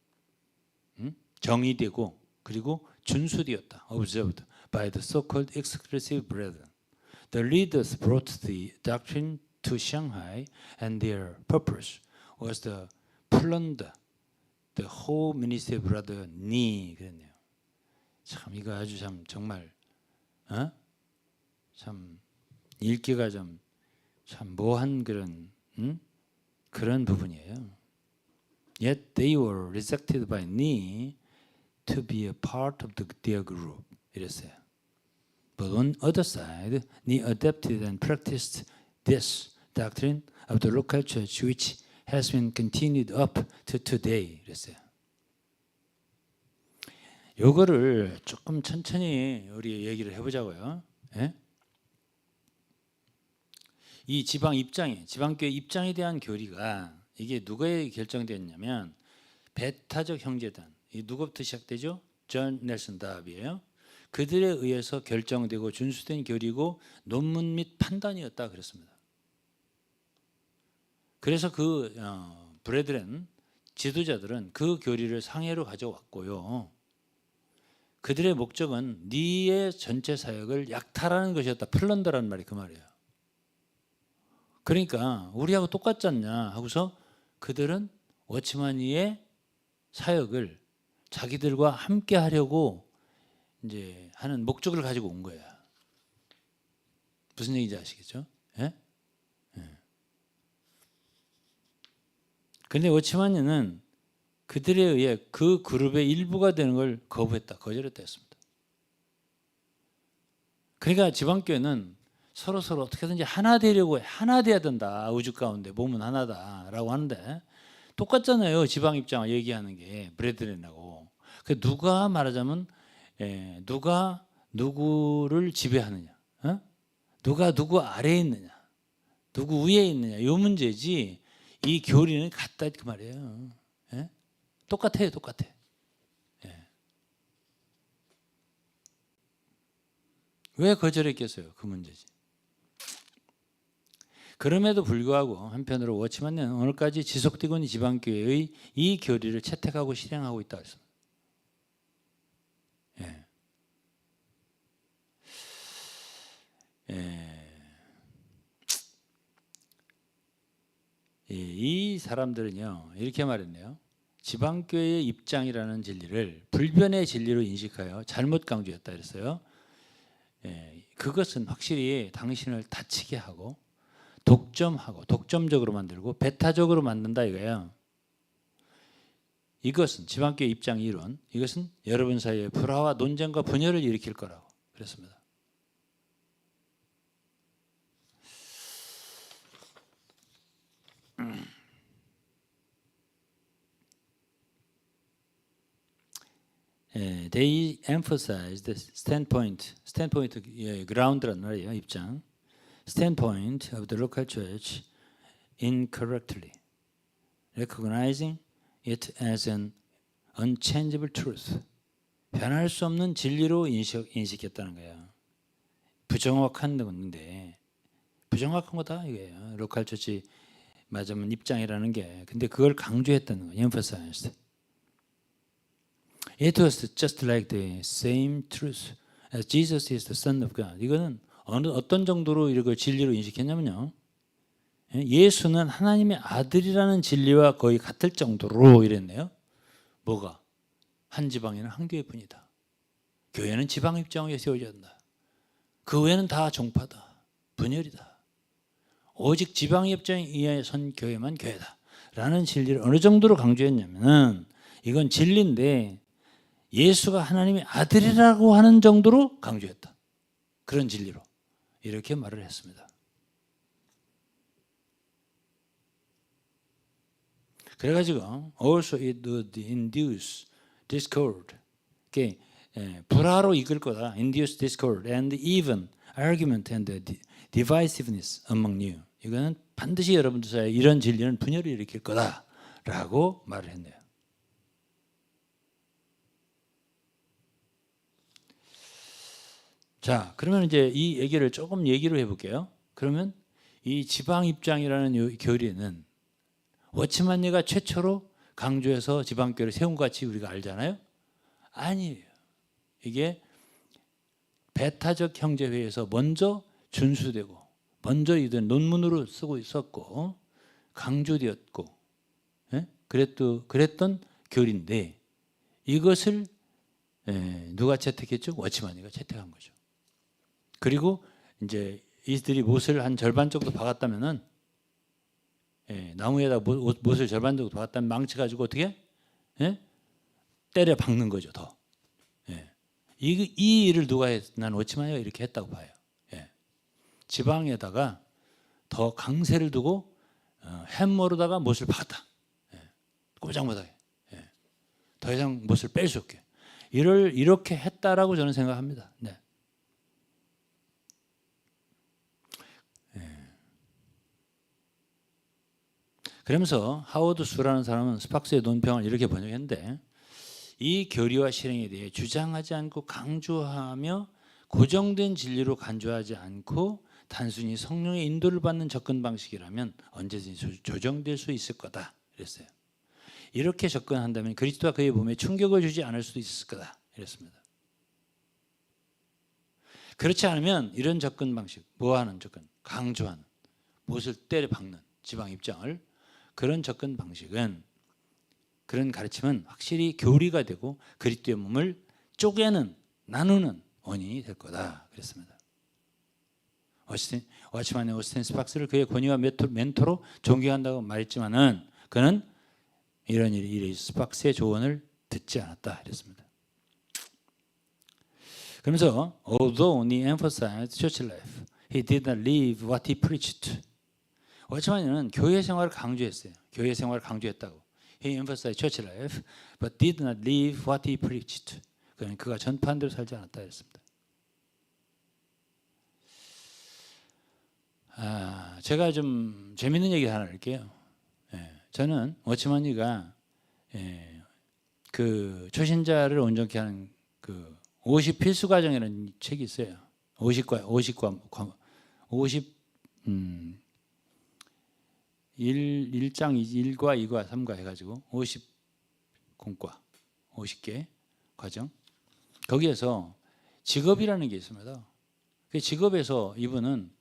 정의되고 그리고 준수되었다. observed by the so-called exclusive brethren. The leaders brought the doctrine to Shanghai and their purpose was to plunder the whole ministry of brother Ni 그랬네요. 참 이거 아주 참 정말 참 읽기가 참 모한 그런 부분이에요. Yet they were rejected by Ni to be a part of their group. 이랬어요. But on the other side, Ni adapted and practiced this doctrine of the local church, which has been continued up to today. 이랬어요. 요거를 조금 천천히 우리 얘기를 해보자고요. 이 지방교회 입장에 대한 교리가 이게 누구에 결정됐냐면 배타적 형제단. 이 누구부터 시작되죠? 존 넬슨 다비예요. 그들에 의해서 결정되고 준수된 교리고 논문 및 판단이었다 그랬습니다. 그래서 그 브레드렌 지도자들은 그 교리를 상해로 가져왔고요. 그들의 목적은 니의 전체 사역을 약탈하는 것이었다. 플런더라는 말이 그 말이에요. 그러니까 우리하고 똑같지 않냐 하고서 그들은 워치마니의 사역을 자기들과 함께 하려고 이제 하는 목적을 가지고 온 거야. 무슨 얘기인지 아시겠죠? 그런데 워치마니는 그들에 의해 그 그룹의 일부가 되는 걸 거절했다 했습니다. 그러니까 지방교회는 서로 어떻게든지 하나 되려고 하나 돼야 된다. 우주 가운데 몸은 하나다라고 하는데 똑같잖아요. 지방 입장 얘기하는 게 브레드렌하고. 그 누가 말하자면 누가 누구를 지배하느냐, 누가 누구 아래에 있느냐, 누구 위에 있느냐 이 문제지. 이 교리는 같다 그 말이에요. 예? 똑같아요, 똑같아. 예. 왜 거절했겠어요? 그 문제지. 그럼에도 불구하고 한편으로 워치만은 오늘까지 지속되고 있는 지방교회의 이 교리를 채택하고 실행하고 있다고 했습니다. 예. 예. 이 사람들은요 이렇게 말했네요. 지방교회의 입장이라는 진리를 불변의 진리로 인식하여 잘못 강조했다 그랬어요. 예, 그것은 확실히 당신을 다치게 하고 독점하고 독점적으로 만들고 배타적으로 만든다 이거예요. 이것은 지방교회 입장 이론, 이것은 여러분 사이에 불화와 논쟁과 분열을 일으킬 거라고 그랬습니다. They emphasize the standpoint ground란 말이에요. 입장. Standpoint of the local church incorrectly, recognizing it as an unchangeable truth. 변할 수 없는 진리로 인식했다는 거예요. 부정확한 건데 부정확한 거다 이거예요. 로컬 처치 맞으면 입장이라는 게. 근데 그걸 강조했다는 거예요. emphasized. It was just like the same truth as Jesus is the Son of God. 이거는 어떤 정도로 이걸 진리로 인식했냐면요. 예수는 하나님의 아들이라는 진리와 거의 같을 정도로 이랬네요. 뭐가? 한 지방에는 한 교회뿐이다. 교회는 지방 입장에 세워져야 한다. 그 외에는 다 종파다. 분열이다. 오직 지방 입장에 의해 선 교회만 교회다. 라는 진리를 어느 정도로 강조했냐면 이건 진리인데 예수가 하나님의 아들이라고 하는 정도로 강조했다. 그런 진리로 이렇게 말을 했습니다. 그래가지고 also it would induce discord, 불화로 이끌 거다. induce discord and even argument and divisiveness among you. 이거는 반드시 여러분들 사이에 이런 진리는 분열을 일으킬 거다라고 말을 했네요. 자, 그러면 이제 이 얘기를 조금 얘기를 해볼게요. 그러면 이 지방 입장이라는 이 교리는 워치만리가 최초로 강조해서 지방교회를 세운 것 같이 우리가 알잖아요. 아니에요. 이게 배타적 형제회에서 먼저 준수되고 먼저 이들 논문으로 쓰고 있었고 강조되었고 그랬던 교리인데 이것을 누가 채택했죠? 워치만리가 채택한 거죠. 그리고 이제 이들이 못을 한 절반 정도 박았다면은 나무에다 못을 절반 정도 박았다면 망치 가지고 어떻게 때려 박는 거죠. 더. 이 일을 누가 했? 난 워치만리가 이렇게 했다고 봐요. 지방에다가 더 강세를 두고 햄머로다가 못을 박았다. 꼼짝 못하게. 더 이상 못을 뺄 수 없게. 이렇게 했다라고 저는 생각합니다. 네. 그러면서 하워드 수라는 사람은 스팍스의 논평을 이렇게 번역했는데 이 교리와 실행에 대해 주장하지 않고 강조하며 고정된 진리로 간주하지 않고 단순히 성령의 인도를 받는 접근 방식이라면 언제든지 조정될 수 있을 거다 이랬어요. 이렇게 접근한다면 그리스도와 그의 몸에 충격을 주지 않을 수도 있을 거다 이랬습니다. 그렇지 않으면 이런 접근 방식, 뭐하는 접근? 강조하는, 못을 때려 박는 지방 입장을 그런 접근 방식은 그런 가르침은 확실히 교리가 되고 그리스도의 몸을 쪼개는 나누는 원인이 될 거다 그랬습니다. 워치만의 오스틴 스팍스를 그의 권위와 멘토로 존경한다고 말했지만은 그는 이런 일이 스팍스의 조언을 듣지 않았다 그랬습니다. 그러면서 although he emphasized church life, he did not live what he preached. 워치만은 교회 생활을 강조했어요. 교회 생활을 강조했다고. He emphasized church life, but did not live what he preached. 그가 전파한 대로 살지 않았다 했습니다. 제가 좀 재밌는 얘기 하나 할게요. 저는 워치마니가 그 초신자를 온전케 하는 그 50 필수 과정이라는 책이 있어요. 50과 1장 1과 2과 3과 해가지고 50 공과 50개 과정. 거기에서 직업이라는 게 있습니다. 그 직업에서 이분은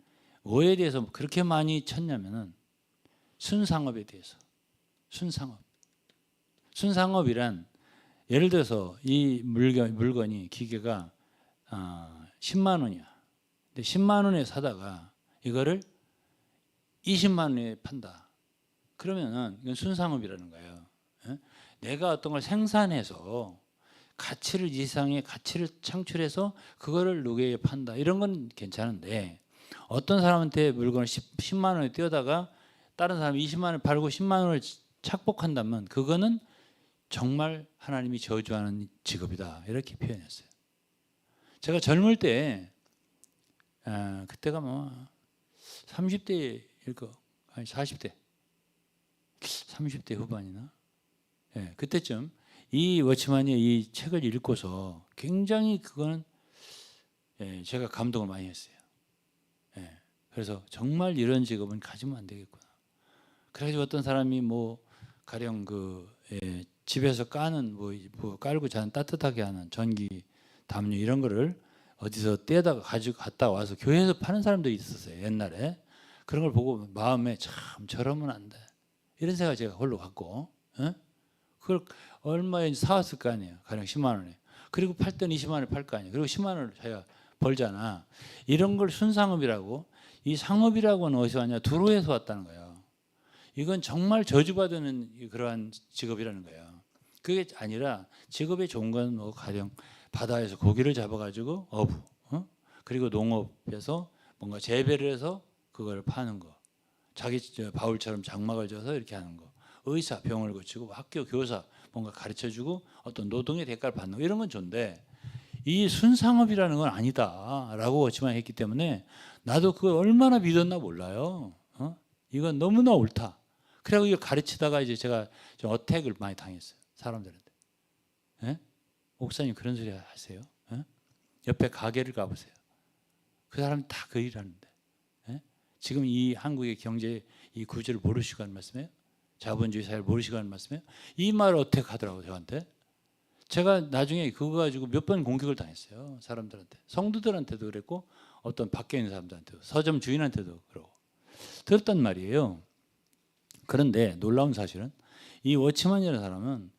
뭐에 대해서 그렇게 많이 쳤냐면은 순상업에 대해서. 순상업이란 예를 들어서 이 물건이 기계가 10만 원이야. 근데 10만 원에 사다가 이거를 20만 원에 판다. 그러면은 이건 순상업이라는 거예요. 내가 어떤 걸 생산해서 가치를 이상의 가치를 창출해서 그거를 누구에게 판다. 이런 건 괜찮은데 어떤 사람한테 물건을 10만 원에 띄어다가 다른 사람이 20만 원에 팔고 10만 원을 착복한다면 그거는 정말 하나님이 저주하는 직업이다. 이렇게 표현했어요. 제가 젊을 때 그때가 뭐 30대일 거 아니 40대 30대 후반이나 그때쯤 이 워치만의 이 책을 읽고서 굉장히 그거는 제가 감동을 많이 했어요. 그래서 정말 이런 직업은 가지면 안 되겠구나. 그래서 어떤 사람이 뭐 가령 그 집에서 까는 뭐 깔고 자는 따뜻하게 하는 전기 담요 이런 거를 어디서 떼다가 가지고 갔다 와서 교회에서 파는 사람들이 있었어요. 옛날에 그런 걸 보고 마음에 참 저러면 안 돼. 이런 생각을 제가 홀로 갖고 그걸 얼마에 사왔을 거 아니에요. 가령 10만 원에. 그리고 팔 때는 20만 원에 팔 거 아니에요. 그리고 10만 원을 자기가 벌잖아. 이런 걸 순상업이라고. 이 상업이라고는 어디서 왔냐? 두루에서 왔다는 거예요. 이건 정말 저주받는 그러한 직업이라는 거예요. 그게 아니라 직업이 좋은 건 뭐 가령 바다에서 고기를 잡아가지고 어부, 그리고 농업에서 뭔가 재배를 해서 그걸 파는 거. 자기 바울처럼 장막을 져서 이렇게 하는 거. 의사, 병을 고치고 학교 교사 뭔가 가르쳐주고 어떤 노동의 대가를 받는 거 이런 건 좋은데 이 순상업이라는 건 아니다라고 워치만 했기 때문에 나도 그걸 얼마나 믿었나 몰라요. 이건 너무나 옳다. 그래서 이걸 가르치다가 이제 제가 좀 어택을 많이 당했어요. 사람들한테. 목사님 그런 소리 하세요? 옆에 가게를 가보세요. 그 사람이 다 그 일 하는데. 지금 이 한국의 경제 이 구조를 모르시고 하는 말씀이에요? 자본주의 사회를 모르시고 하는 말씀이에요? 이 말을 어택하더라고요, 저한테. 제가 나중에 그거 가지고 몇 번 공격을 당했어요. 사람들한테. 성도들한테도 그랬고 어떤 밖에 있는 사람들한테도 서점 주인한테도 그러고. 들었단 말이에요. 그런데 놀라운 사실은 이 워치만이라는 사람은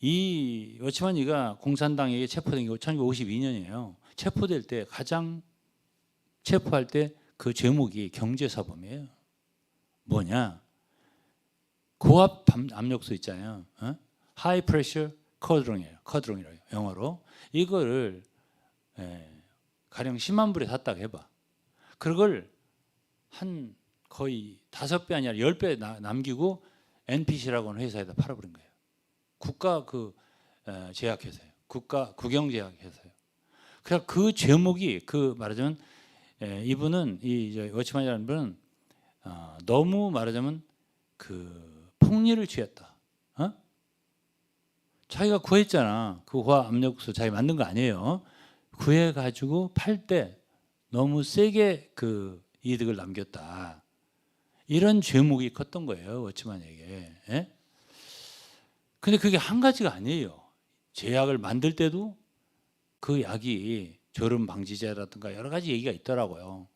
이 워치만이가 공산당에게 체포된 게 1952년이에요. 체포될 때 가장 체포할 때 그 제목이 경제사범이에요. 뭐냐? 고압 압력소 있잖아요. High Pressure 커드롱이에요. 영어로. 이거를 가령 10만 불에 샀다고 해봐. 그걸 한 거의 5배 아니라 10배 남기고 NPC라고 하는 회사에다 팔아버린 거예요. 국가 그 제약회사예요. 국가 국영제약회사예요. 그래서 그 제목이 그 말하자면 이분은 이 워치만이라는 분은 너무 말하자면 그 폭리를 취했다. 자기가 구했잖아. 그 고압 압력소 자기 만든 거 아니에요. 구해가지고 팔 때 너무 세게 그 이득을 남겼다. 이런 죄목이 컸던 거예요. 워치만에게. 근데 그게 한 가지가 아니에요. 제약을 만들 때도 그 약이 졸음 방지제라든가 여러 가지 얘기가 있더라고요.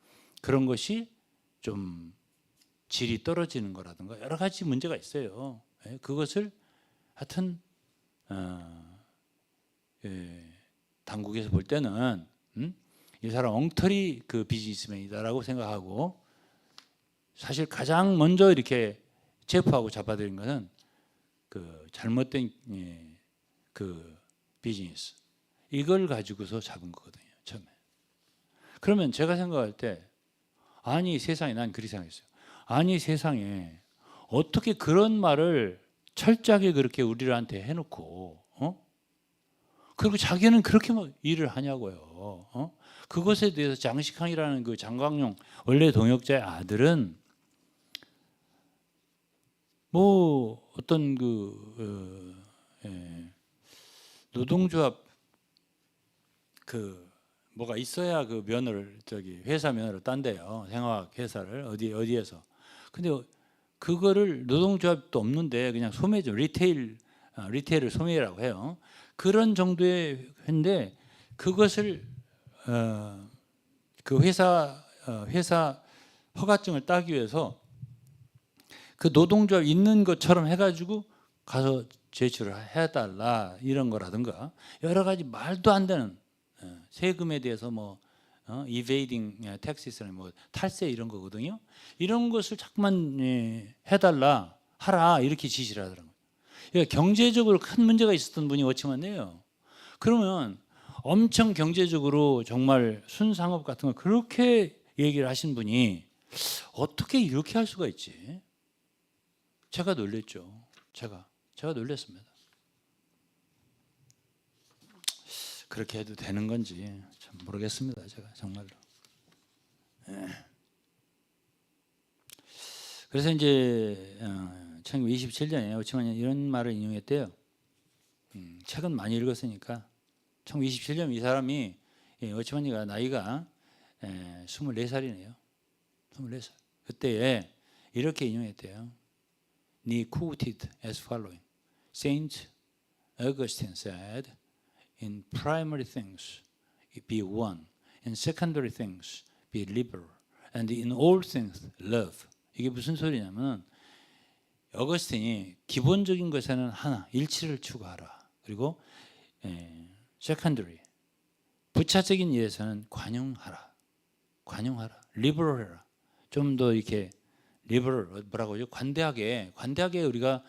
그런 것이 좀 질이 떨어지는 거라든가 여러 가지 문제가 있어요. 그것을 하여튼 당국에서 볼 때는 이 사람 엉터리 그 비즈니스맨이다라고 생각하고 사실 가장 먼저 이렇게 체포하고 잡아들인 것은 그 잘못된 그 비즈니스 이걸 가지고서 잡은 거거든요. 처음에. 그러면 제가 생각할 때 아니 세상에 난 그렇게 생각했어요. 아니 세상에 어떻게 그런 말을 철저하게 그렇게 우리한테 해놓고 그리고 자기는 그렇게 막 일을 하냐고요. 그것에 대해서 장식항이라는 그 장광용 원래 동역자의 아들은 뭐 어떤 노동조합 뭐가 있어야 그 면허를 회사 면허를 딴대요. 생화학 회사를 어디에서. 근데 그거를 노동조합도 없는데 그냥 소매죠. 리테일을 소매라고 해요. 그런 정도의 회인데 그것을 그 회사 허가증을 따기 위해서 그 노동조합 있는 것처럼 해가지고 가서 제출을 해달라 이런 거라든가 여러 가지 말도 안 되는 세금에 대해서 뭐 evading taxes는 뭐 탈세 이런 거거든요. 이런 것을 자꾸만 해달라 하라 이렇게 지시를 하더라고요. 그러니까 경제적으로 큰 문제가 있었던 분이 워치만이에요. 그러면 엄청 경제적으로 정말 순상업 같은 거 그렇게 얘기를 하신 분이 어떻게 이렇게 할 수가 있지? 제가 놀랬죠. 제가 놀랐습니다. 그렇게 해도 되는 건지 참 모르겠습니다. 제가 정말로. 그래서 이제 1927년에 오치만이 이런 말을 인용했대요. 책은 많이 읽었으니까 1927년 이 사람이 오치만이가 나이가 24살이네요. 24살. 그때에 이렇게 인용했대요. He quoted as following. Saint Augustine said, "In primary things, be one. In secondary things, be liberal. And in all things, love." 이게 무슨 소리냐면 어거스틴이 기본적인 것에는 하나, 일치를 추구하라. 그리고 secondary, 부차적인 일에서는 관용하라. liberal해라. 좀 더 이렇게 liberal 뭐라고 하죠? 관대하게 우리가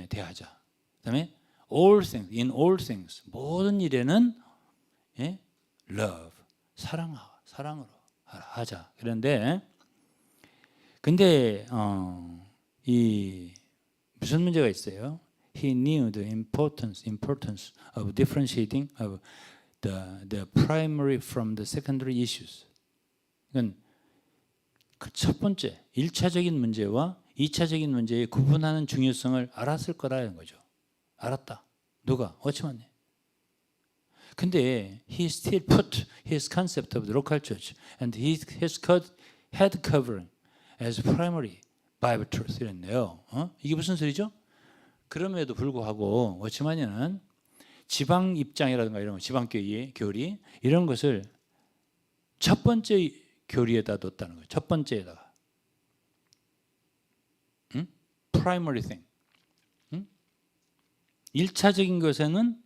대하자. 그다음에 all things, in all things, 모든 일에는 love, 사랑으로 하자. 그런데 근데 이 무슨 문제가 있어요? He knew the importance of differentiating of the primary from the secondary issues. 그러니까 그 첫 번째 1차적인 문제와 2차적인 문제의 구분하는 중요성을 알았을 거라는 거죠. 알았다. 누가? 워치만이. 근데 he still put his concept of the local church and his head covering as primary Bible truth 이랬네요. 이게 무슨 소리죠? 그럼에도 불구하고 워치만이는 지방 입장이라든가 이런 거, 지방 교리 이런 것을 첫 번째 교리에다 뒀다는 거예요. 첫 번째에다가. primary thing. 1차적인 것에는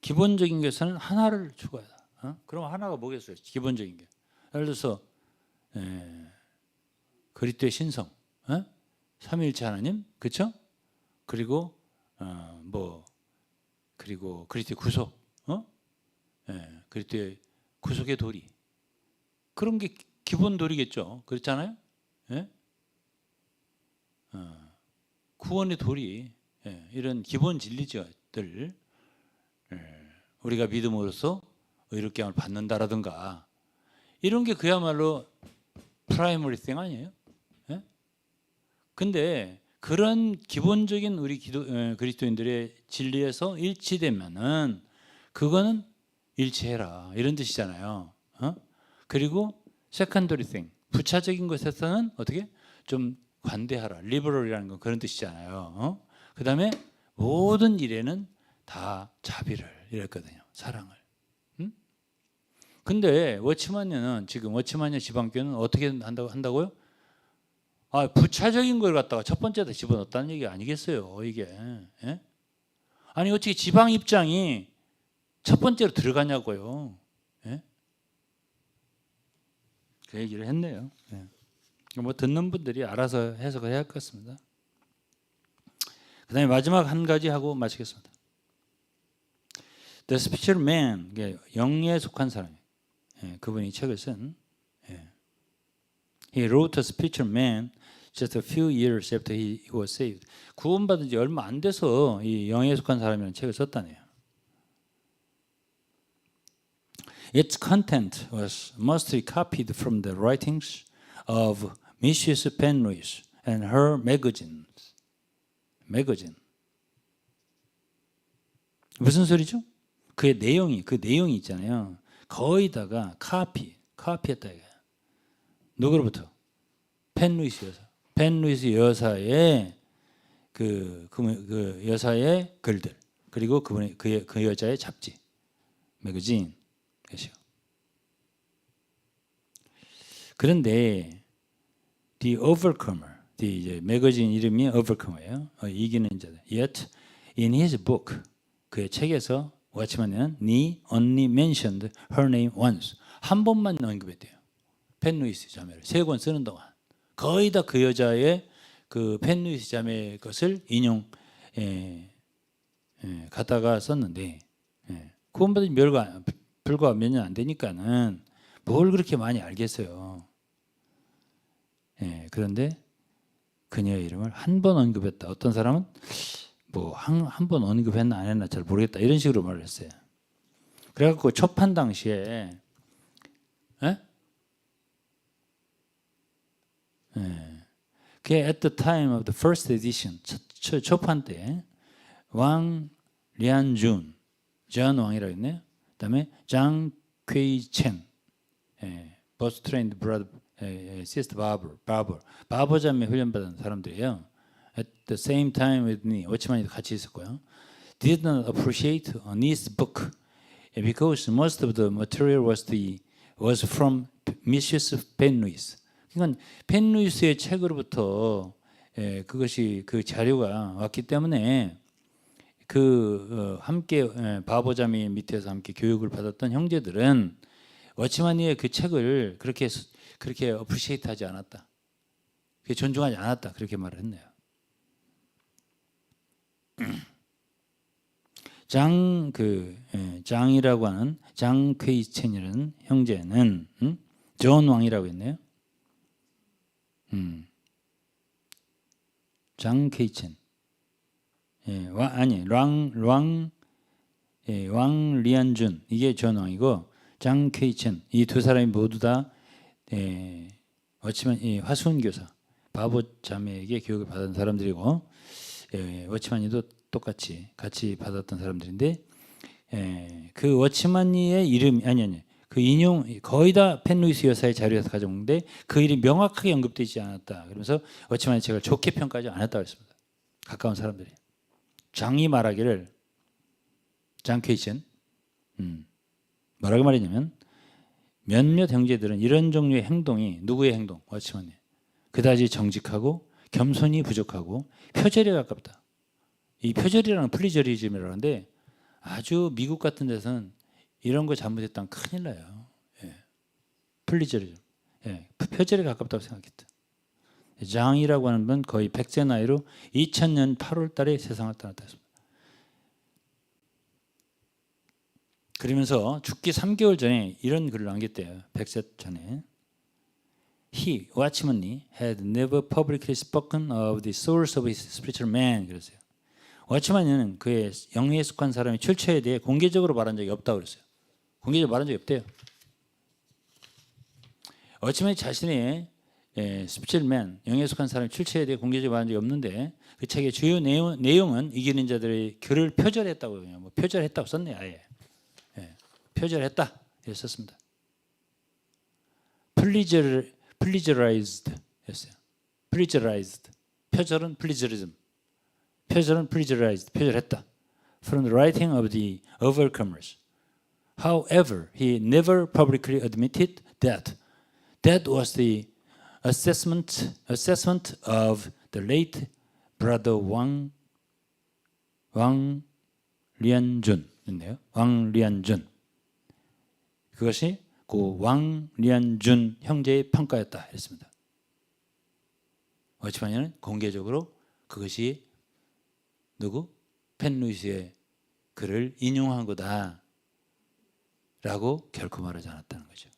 기본적인 것에는 하나를 추구하다. 그럼 하나가 뭐겠어요? 기본적인 게. 예를 들어서 그리스도의 신성, 삼위일체 하나님, 그렇죠? 그리고 그리고 그리스도의 구속, 그리스도의 구속의 도리. 그런 게 기본 도리겠죠. 그렇잖아요? 구원의 도리, 이런 기본 진리들 우리가 믿음으로써 의롭게 함을 받는다라든가 이런 게 그야말로 프라이머리 띵 아니에요? 근데 그런 기본적인 우리 그리스도인들의 진리에서 일치되면은 그거는 일치해라 이런 뜻이잖아요. 그리고 세컨더리 띵, 부차적인 것에서는 어떻게 좀 관대하라, 리버럴이라는 건 그런 뜻이잖아요. 그 다음에 모든 일에는 다 자비를 이랬거든요. 사랑을. 근데 워치만녀는 지금 워치만녀 지방교는 어떻게 한다고요? 부차적인 걸 갖다가 첫 번째다 집어넣었다는 얘기 아니겠어요, 이게. 아니 어떻게 지방 입장이 첫 번째로 들어가냐고요. 그 얘기를 했네요. 뭐 듣는 분들이 알아서 해석을 해야 할 것 같습니다. 그 다음에 마지막 한 가지 하고 마치겠습니다. The spiritual man, 영에 속한 사람, 그분이 책을 쓴. He wrote a spiritual man just a few years after he was saved. 구원받은 지 얼마 안 돼서 이 영에 속한 사람이라는 책을 썼다네요. Its content was mostly copied from the writings of Mrs. Penrose and her magazines. 매거진. 무슨 소리죠? 그 내용이 있잖아요. 거의다가 카피했다 이거야. 누구로부터? 팬 루이스 여사의 그 여사의 글들, 그리고 그 여자의 잡지, 매거진 것이요. 그런데 The Overcomer, 이제 매거진 이름이 Overcomer예요. 이기는 자들. Yet in his book, 그의 책에서 워치만은 he only mentioned her name once. 한 번만 언급했대요. 팬 루이스 자매를 3권 쓰는 동안 거의 다 그 여자의 그 팬 루이스 자매의 것을 갖다가 썼는데, 구원받은 불과 몇 년 안 되니까는 뭘 그렇게 많이 알겠어요. 그런데 그녀의 이름을 한 번 언급했다. 어떤 사람은 뭐 한 번 언급했나 안 했나 잘 모르겠다 이런 식으로 말을 했어요. 그래갖고 초판 당시에 그게 at the time of the first edition 초판 때 왕 리안준 전 왕이라고 했네요. 그다음에 장 퀘이첸 both trained brother sister 바버 자매 훈련받은 사람들이에요. At the same time with me, 워치만이 같이 있었고요. Did not appreciate Ni's book because most of the material was from Mrs. 펜 루이스. 그러니까 펜 루이스의 책으로부터 그것이 그 자료가 왔기 때문에 함께 바보 자매 밑에서 함께 교육을 받았던 형제들은 워치만이의 그 책을 그렇게 어프리시에이트하지 않았다. 존중하지 않았다. 그렇게 말을 했네요. 장이라고 하는 장 퀘이첸이라는 형제는 존 왕이라고 했네요. 장 퀘이첸. 왕 리안준 이게 존 왕이고 장 퀘이첸 이 두 사람이 모두 다 워치만 화수은 교사 바보 자매에게 교육을 받은 사람들이고 워치만이도 똑같이 같이 받았던 사람들인데 그 워치만이의 이름 그 인용 거의 다 펜 루이스 여사의 자료에서 가져오는데 그 이름이 명확하게 언급되지 않았다. 그러면서 워치만의 책을 좋게 평가하지 않았다고 했습니다. 가까운 사람들이. 장이 말하기를 장 퀘이첸 뭐라고 말했냐면 몇몇 형제들은 이런 종류의 행동이 누구의 행동? 워치만이 그다지 정직하고 겸손이 부족하고 표절에 가깝다. 이 표절이라는 플리저리즘이라고 하는데 아주 미국 같은 데서는 이런 거 잘못했다면 큰일 나요. 플리저리즘. 표절에 가깝다고 생각했다. 장이라고 하는 분 거의 100세 나이로 2000년 8월 달에 세상을 떠났습니다. 그러면서 죽기 3개월 전에 이런 글을 남겼대요. 100세 전에. He, Watchman, had never publicly spoken of the source of his spiritual man. 그랬어요. 워치만은 그의 영에 속한 사람의 출처에 대해 공개적으로 말한 적이 없다고 그랬어요. 공개적으로 말한 적이 없대요. 워치만이 자신의 스피리추얼맨, 영에 속한 사람의 출처에 대해 공개적으로 말한 적이 없는데 그 책의 주요 내용은 이기는 자들의 글을 표절했다고 해요. 뭐 표절했다고 썼네요. 아예. 표절했다 이렇게 썼습니다. plagiarized 했어요. plagiarized. 표절은 plagiarism. 표절은 plagiarized. 표절했다. From the writing of the overcomers. However, he never publicly admitted that was the assessment of the late brother 왕 리안준인데요. 왕 리안준. 그것이 그 왕 리안준 형제의 평가였다 했습니다. 워치만이는 공개적으로 그것이 누구? 펜 루이스의 글을 인용한 거다라고 결코 말하지 않았다는 거죠.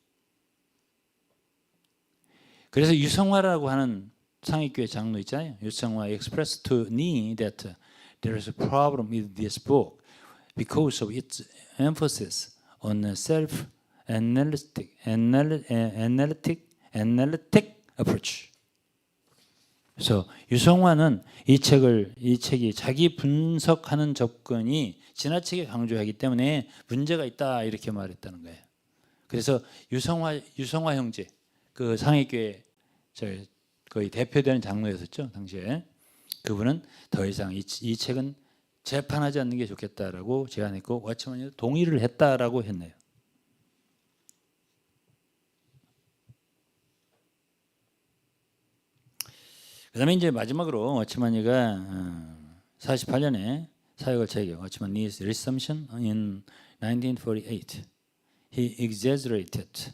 그래서 유성화라고 하는 상익교회 장로 있잖아요. 유성화 expressed to me that there is a problem with this book because of its emphasis on a self-analytic approach. 그래서 유성화는 이 책이 자기 분석하는 접근이 지나치게 강조하기 때문에 문제가 있다 이렇게 말했다는 거예요. 그래서 유성화 형제 그 상해교회 거의 대표되는 장로였었죠 당시에. 그분은 더 이상 이 책은 재판하지 않는 게 좋겠다라고 제안했고 워치만이 동의를 했다라고 했네요. 그다음에 이제 마지막으로 워치만이가 48년에 사역을 재개. 워치만 Nee's Resumption in 1948. He exaggerated.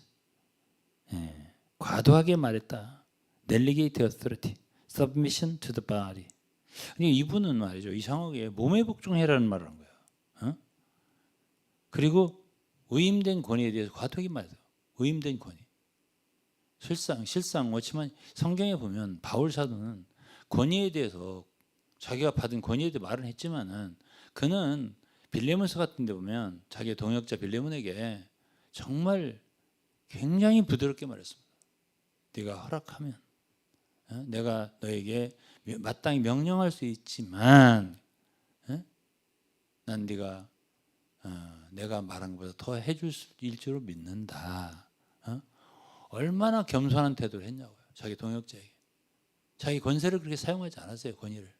과도하게 말했다. Delegate authority, submission to the body. 이분은 말이죠 이상하게 몸에 복종해라는 말을 한 거예요. 그리고 의임된 권위에 대해서 과도하게 말해요. 의임된 권위. 실상 워치만 성경에 보면 바울 사도는 권위에 대해서 자기가 받은 권위에 대해 말은 했지만은 그는 빌레몬서 같은 데 보면 자기의 동역자 빌레몬에게 정말 굉장히 부드럽게 말했습니다. 네가 허락하면 내가 너에게 마땅히 명령할 수 있지만 난 네가 내가 말한 것보다 더 해줄 일줄로 믿는다. 얼마나 겸손한 태도를 했냐고요. 자기 동역자에게. 자기 권세를 그렇게 사용하지 않았어요. 권위를.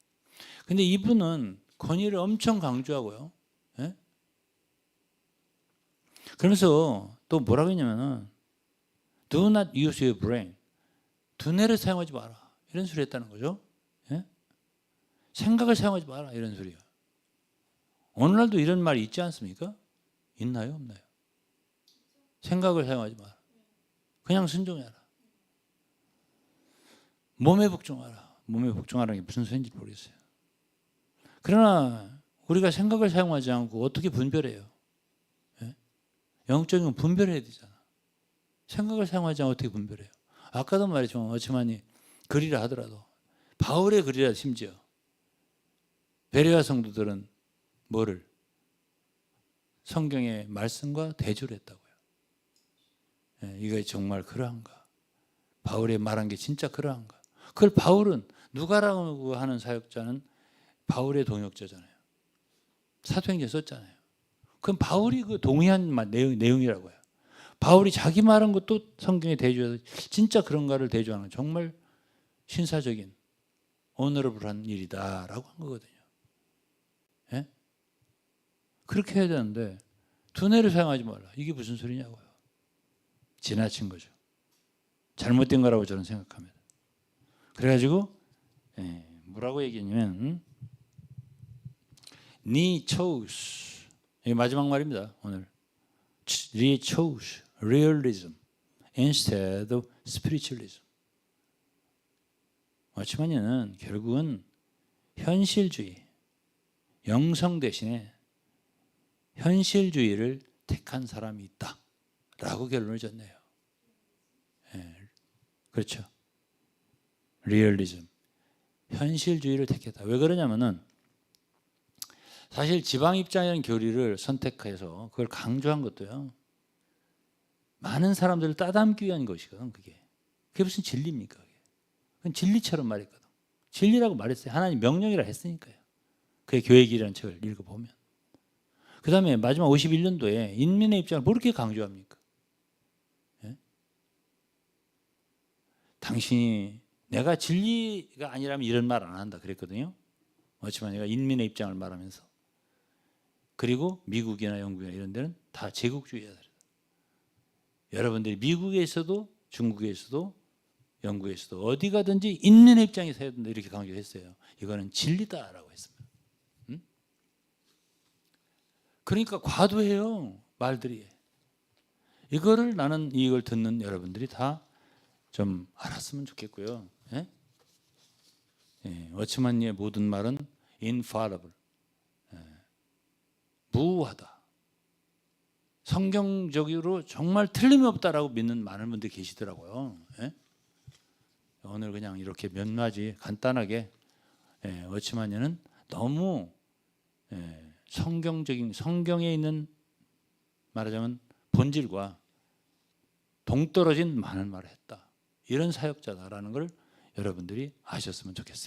근데 이분은 권위를 엄청 강조하고요. 그러면서 또 뭐라고 했냐면은 Do not use your brain. 두뇌를 사용하지 마라. 이런 소리 했다는 거죠. 생각을 사용하지 마라. 이런 소리요. 오늘날도 이런 말이 있지 않습니까? 있나요? 없나요? 생각을 사용하지 마라. 그냥 순종해라. 몸에 복종하라. 몸에 복종하라는 게 무슨 소리인지 모르겠어요. 그러나 우리가 생각을 사용하지 않고 어떻게 분별해요? 영적인 건 분별해야 되잖아. 생각을 사용하지 않고 어떻게 분별해요? 아까도 말했지만 워치만이 글이라 하더라도 바울의 글이라 심지어 베레아 성도들은 뭐를? 성경의 말씀과 대조를 했다고요. 이게 정말 그러한가? 바울이 말한 게 진짜 그러한가? 그걸 바울은 누가라고 하는 사역자는 바울의 동역자잖아요. 사도행전 썼잖아요. 그럼 바울이 그 동의한 내용이라고요. 바울이 자기 말한 것도 성경에 대조해서 진짜 그런가를 대조하는 정말 신사적인 오너러블한 일이다라고 한 거거든요. 그렇게 해야 되는데 두뇌를 사용하지 말라. 이게 무슨 소리냐고요. 지나친 거죠. 잘못된 거라고 저는 생각합니다. 그래가지고 뭐라고 얘기했냐면 네 chose 이게 마지막 말입니다. 오늘 네 chose realism instead of spiritualism. 워치만이는 결국은 현실주의, 영성 대신에 현실주의를 택한 사람이 있다라고 결론을 졌네요. 그렇죠. 리얼리즘, 현실주의를 택했다. 왜 그러냐면은 사실 지방 입장이라는 교리를 선택해서 그걸 강조한 것도요. 많은 사람들을 따담기 위한 것이거든. 그게 무슨 진리입니까? 그건 진리처럼 말했거든. 진리라고 말했어요. 하나님 명령이라 했으니까요. 그의 교회길이라는 책을 읽어보면. 그 다음에 마지막 51년도에 인민의 입장을 뭐 이렇게 강조합니까? 당신이 내가 진리가 아니라면 이런 말 안 한다 그랬거든요. 그렇지만 내가 인민의 입장을 말하면서 그리고 미국이나 영국이나 이런 데는 다 제국주의자들. 여러분들이 미국에 있어도 중국에 있어도 영국에 있어도 어디 가든지 인민의 입장에서 해야 된다 이렇게 강조했어요. 이거는 진리다라고 했습니다. 그러니까 과도해요 말들이. 이거를 나는 이걸 듣는 여러분들이 다 좀 알았으면 좋겠고요. 워치만의 모든 말은 infallible, 무효하다. 성경적으로 정말 틀림이 없다라고 믿는 많은 분들이 계시더라고요. 오늘 그냥 이렇게 몇 마디 간단하게 워치만이는 너무 성경에 있는 말하자면 본질과 동떨어진 많은 말을 했다. 이런 사역자다라는 걸 여러분들이 아셨으면 좋겠어요.